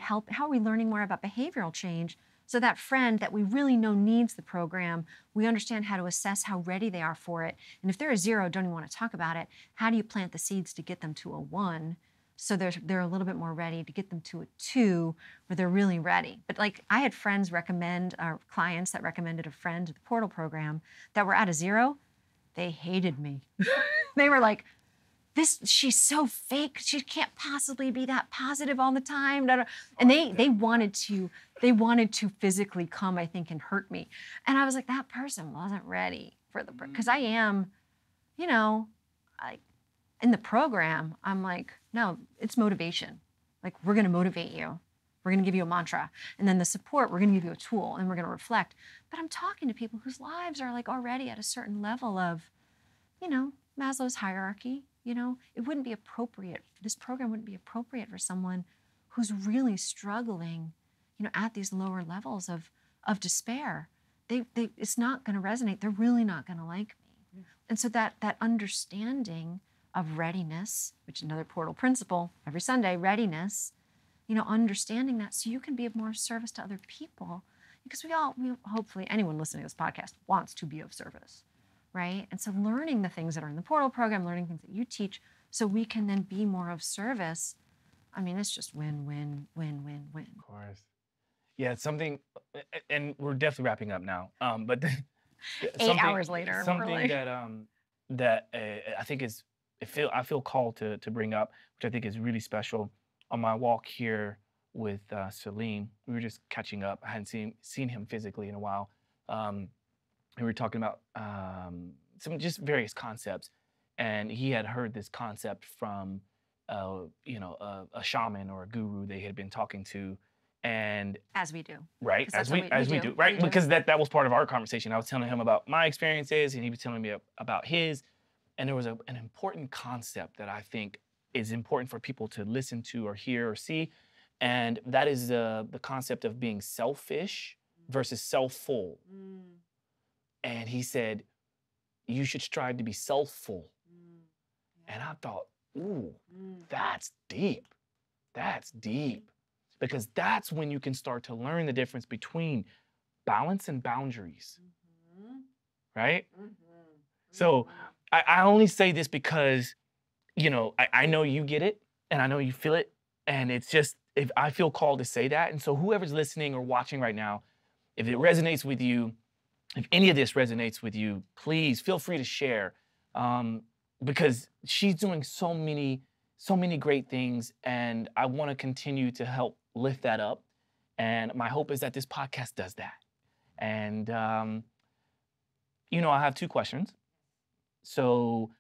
learning more about behavioral change so that friend that we really know needs the program, we understand how to assess how ready they are for it. And if they're a 0, don't even want to talk about it, how do you plant the seeds to get them to a 1? So they're a little bit more ready, to get them to a 2 where they're really ready. But like I had friends recommend, or clients that recommended a friend to the portal program that were at a 0. They hated me. They were like, she's so fake. She can't possibly be that positive all the time. And they wanted to physically come, I think, and hurt me. And I was like, that person wasn't ready for the, because I am, you know, in the program, I'm like, no, it's motivation. Like, we're going to motivate you. We're going to give you a mantra. And then the support, we're going to give you a tool, and we're going to reflect. But I'm talking to people whose lives are like already at a certain level of, you know, Maslow's hierarchy. You know, it wouldn't be appropriate. This program wouldn't be appropriate for someone who's really struggling, you know, at these lower levels of despair. It's not going to resonate. They're really not going to like me. And so that understanding of readiness, which is another portal principle, every Sunday, readiness, you know, understanding that so you can be of more service to other people. Because we hopefully, anyone listening to this podcast wants to be of service, right? And so learning the things that are in the portal program, learning things that you teach, so we can then be more of service. I mean, it's just win, win, win, win, win. Of course. Yeah, it's something, and we're definitely wrapping up now, but 8 hours later. Something that I think is, I feel called to bring up, which I think is really special. On my walk here with Celine, we were just catching up. I hadn't seen him physically in a while. We were talking about some just various concepts, and he had heard this concept from you know, a shaman or a guru they had been talking to, and as we do, right, as we do, right, because that was part of our conversation. I was telling him about my experiences, and he was telling me about his. And there was an important concept that I think is important for people to listen to or hear or see, and that is the concept of being selfish versus self-full. And he said, you should strive to be self-full. And I thought, ooh, that's deep. That's deep. Because that's when you can start to learn the difference between balance and boundaries, right? So I only say this because, you know, I know you get it, and I know you feel it, and it's just, if I feel called to say that. And so whoever's listening or watching right now, if it resonates with you, if any of this resonates with you, please feel free to share, because she's doing so many great things, and I want to continue to help lift that up. And my hope is that this podcast does that. And, you know, I have 2 questions. So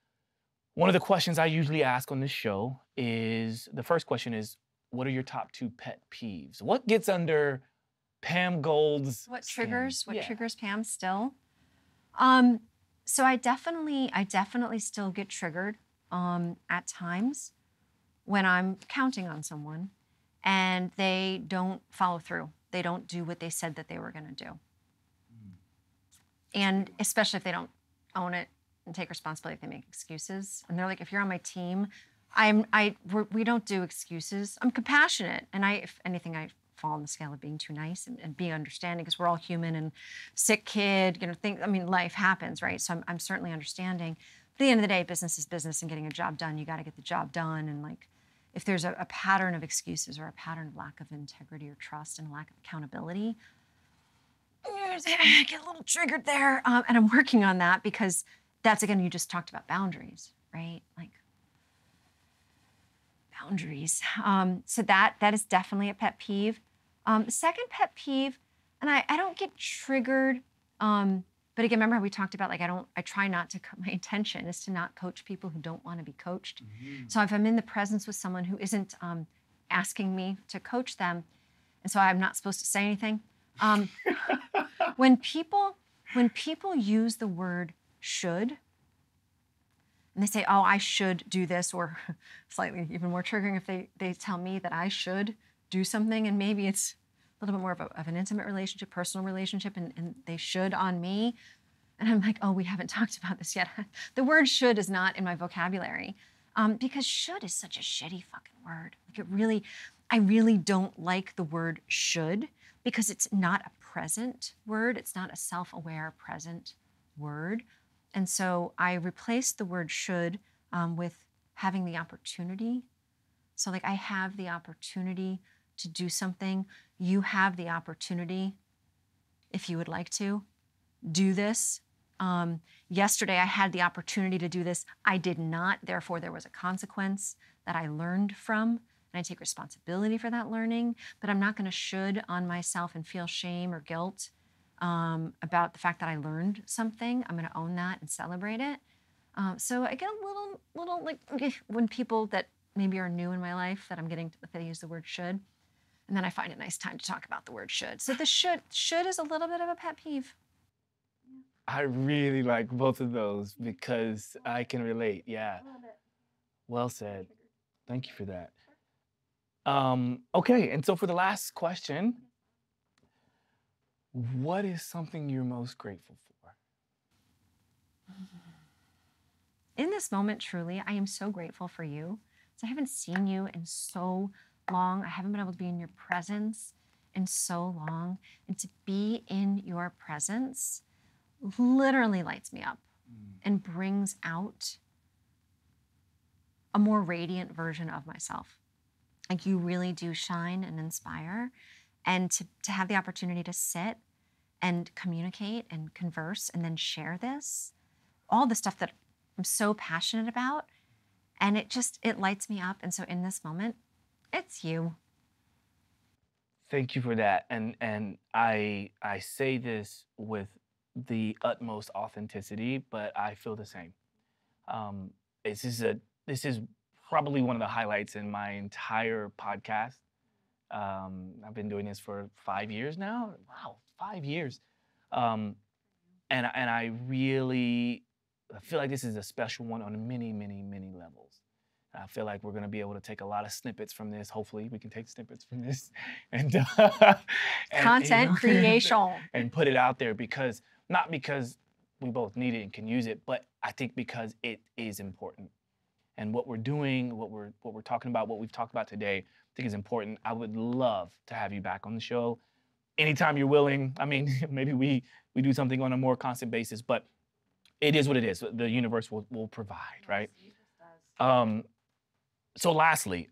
one of the questions I usually ask on this show is, the first question is, what are your top 2 pet peeves? What gets under Pam Gold's What skin? triggers Yeah. Pam still? So I definitely still get triggered at times when I'm counting on someone and they don't follow through. They don't do what they said that they were going to do. And especially if they don't own it and take responsibility, if they make excuses. And they're like, if you're on my team, we don't do excuses. I'm compassionate. And if anything, I fall on the scale of being too nice and being understanding, because we're all human, and sick kid, life happens, right? So I'm certainly understanding. But at the end of the day, business is business, and getting a job done, you got to get the job done. And like, if there's a pattern of excuses or a pattern of lack of integrity or trust and lack of accountability, I get a little triggered there. And I'm working on that, because that's, again, you just talked about boundaries, right? Like, boundaries. So that is definitely a pet peeve. The second pet peeve, and I don't get triggered, but again, remember how we talked about, like, I try not to, my intention is to not coach people who don't want to be coached. Mm-hmm. So if I'm in the presence with someone who isn't asking me to coach them, and so I'm not supposed to say anything, when people use the word should, and they say, oh, I should do this, or slightly even more triggering if they tell me that I should do something, and maybe it's a little bit more of an intimate relationship, personal relationship, and they should on me. And I'm like, oh, we haven't talked about this yet. The word should is not in my vocabulary, because should is such a shitty fucking word. Like, I really don't like the word should, because it's not a present word. It's not a self-aware present word. And so I replaced the word should with having the opportunity. So like, I have the opportunity to do something. You have the opportunity, if you would like to, do this. Yesterday, I had the opportunity to do this. I did not. Therefore, there was a consequence that I learned from. And I take responsibility for that learning. But I'm not going to should on myself and feel shame or guilt about the fact that I learned something. I'm going to own that and celebrate it. So I get a little like, when people that maybe are new in my life that I'm getting to, that they use the word should, and then I find a nice time to talk about the word should. So the should is a little bit of a pet peeve. I really like both of those because I can relate. Yeah. Well said. Thank you for that. Okay, and so for the last question, what is something you're most grateful for? In this moment, truly, I am so grateful for you. So I haven't seen you in so long. I haven't been able to be in your presence in so long. And to be in your presence literally lights me up and brings out a more radiant version of myself. Like, you really do shine and inspire. And to have the opportunity to sit and communicate and converse and then share this, all the stuff that I'm so passionate about, and it lights me up. And so in this moment, it's you. Thank you for that. And I say this with the utmost authenticity, but I feel the same. This is probably one of the highlights in my entire podcast. I've been doing this for 5 years now. Wow, 5 years. And I really feel like this is a special one on many, many, many levels. I feel like we're going to be able to take a lot of snippets from this. Hopefully, we can take snippets from this and content creation and put it out there, because not because we both need it and can use it, but I think because it is important. And what we're doing, what we're talking about, what we've talked about today, I think is important. I would love to have you back on the show anytime you're willing. I mean, maybe we do something on a more constant basis, but it is what it is. The universe will provide, right? So lastly,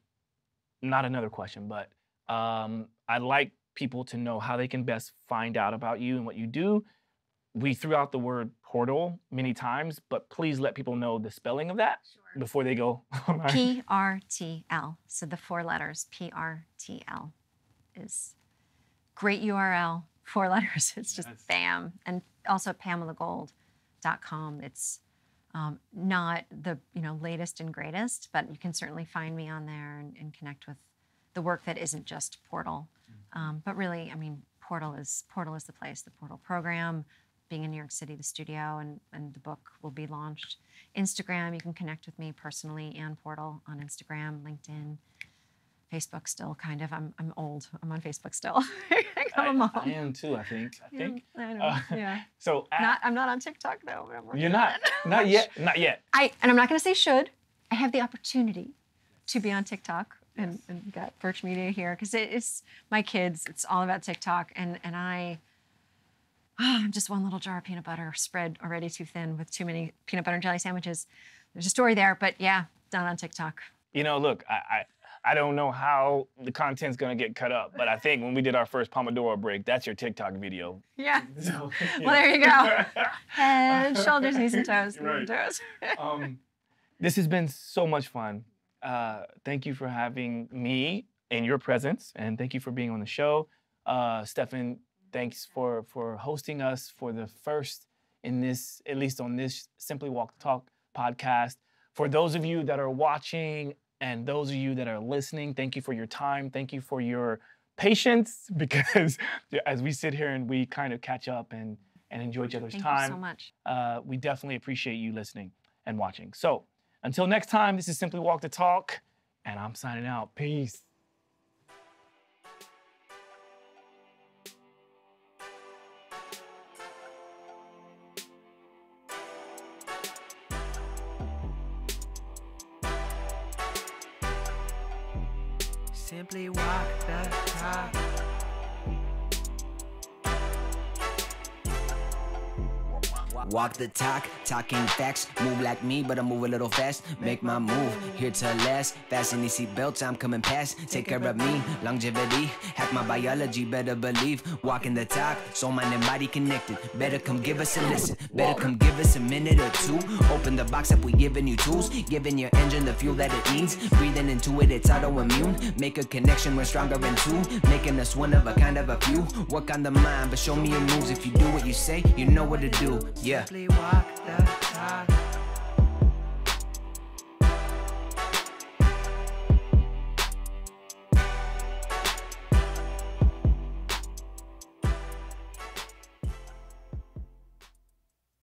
not another question, but I'd like people to know how they can best find out about you and what you do. We threw out the word portal many times, but please let people know the spelling of that before they go. PRTL. So the 4 letters, PRTL, is great URL. 4 letters. It's just bam. And also PamelaGold.com. It's not the latest and greatest, but you can certainly find me on there and connect with the work that isn't just Portal. But really, I mean, Portal is the place. The Portal program, being in New York City, the studio, and the book will be launched. Instagram, you can connect with me personally, Ann Portal on Instagram, LinkedIn, Facebook still, kind of. I'm old. I'm on Facebook still. I'm a mom. I am too, I think. I know, yeah. So I'm not on TikTok, though. But I'm working you're on not? it. Not yet? Not yet. And I'm not going to say should. I have the opportunity to be on TikTok and got Birch Media here because it's my kids. It's all about TikTok. And I'm just one little jar of peanut butter spread already too thin with too many peanut butter and jelly sandwiches. There's a story there, but yeah, not on TikTok. You know, look, I don't know how the content's gonna get cut up, but I think when we did our first Pomodoro break, that's your TikTok video. Yeah. So, Well, there you go. Head, shoulders, knees, and toes. Right. Toes. This has been so much fun. Thank you for having me in your presence, and thank you for being on the show. Stefan, thanks for hosting us for the first in this, at least on this Simply Walk the Talk podcast. For those of you that are watching and those of you that are listening, thank you for your time. Thank you for your patience, because as we sit here and we kind of catch up and enjoy each other's time. Thank you so much. We definitely appreciate you listening and watching. So until next time, this is Simply Walk the Talk, and I'm signing out. Peace. Simply walk the talk. Walk the talk, talking facts. Move like me, but I move a little fast. Make my move, here to last. Fasten these seatbelts, I'm coming past. Take care of me, longevity. Hack my biology, better believe. Walking the talk, soul, mind, and body connected. Better come give us a listen. Better come give us a minute or two. Open the box up, we giving you tools. Giving your engine the fuel that it needs. Breathing into it, it's autoimmune. Make a connection, we're stronger in two. Making us one of a kind of a few. Work on the mind, but show me your moves. If you do what you say, you know what to do. Yeah. Simply walk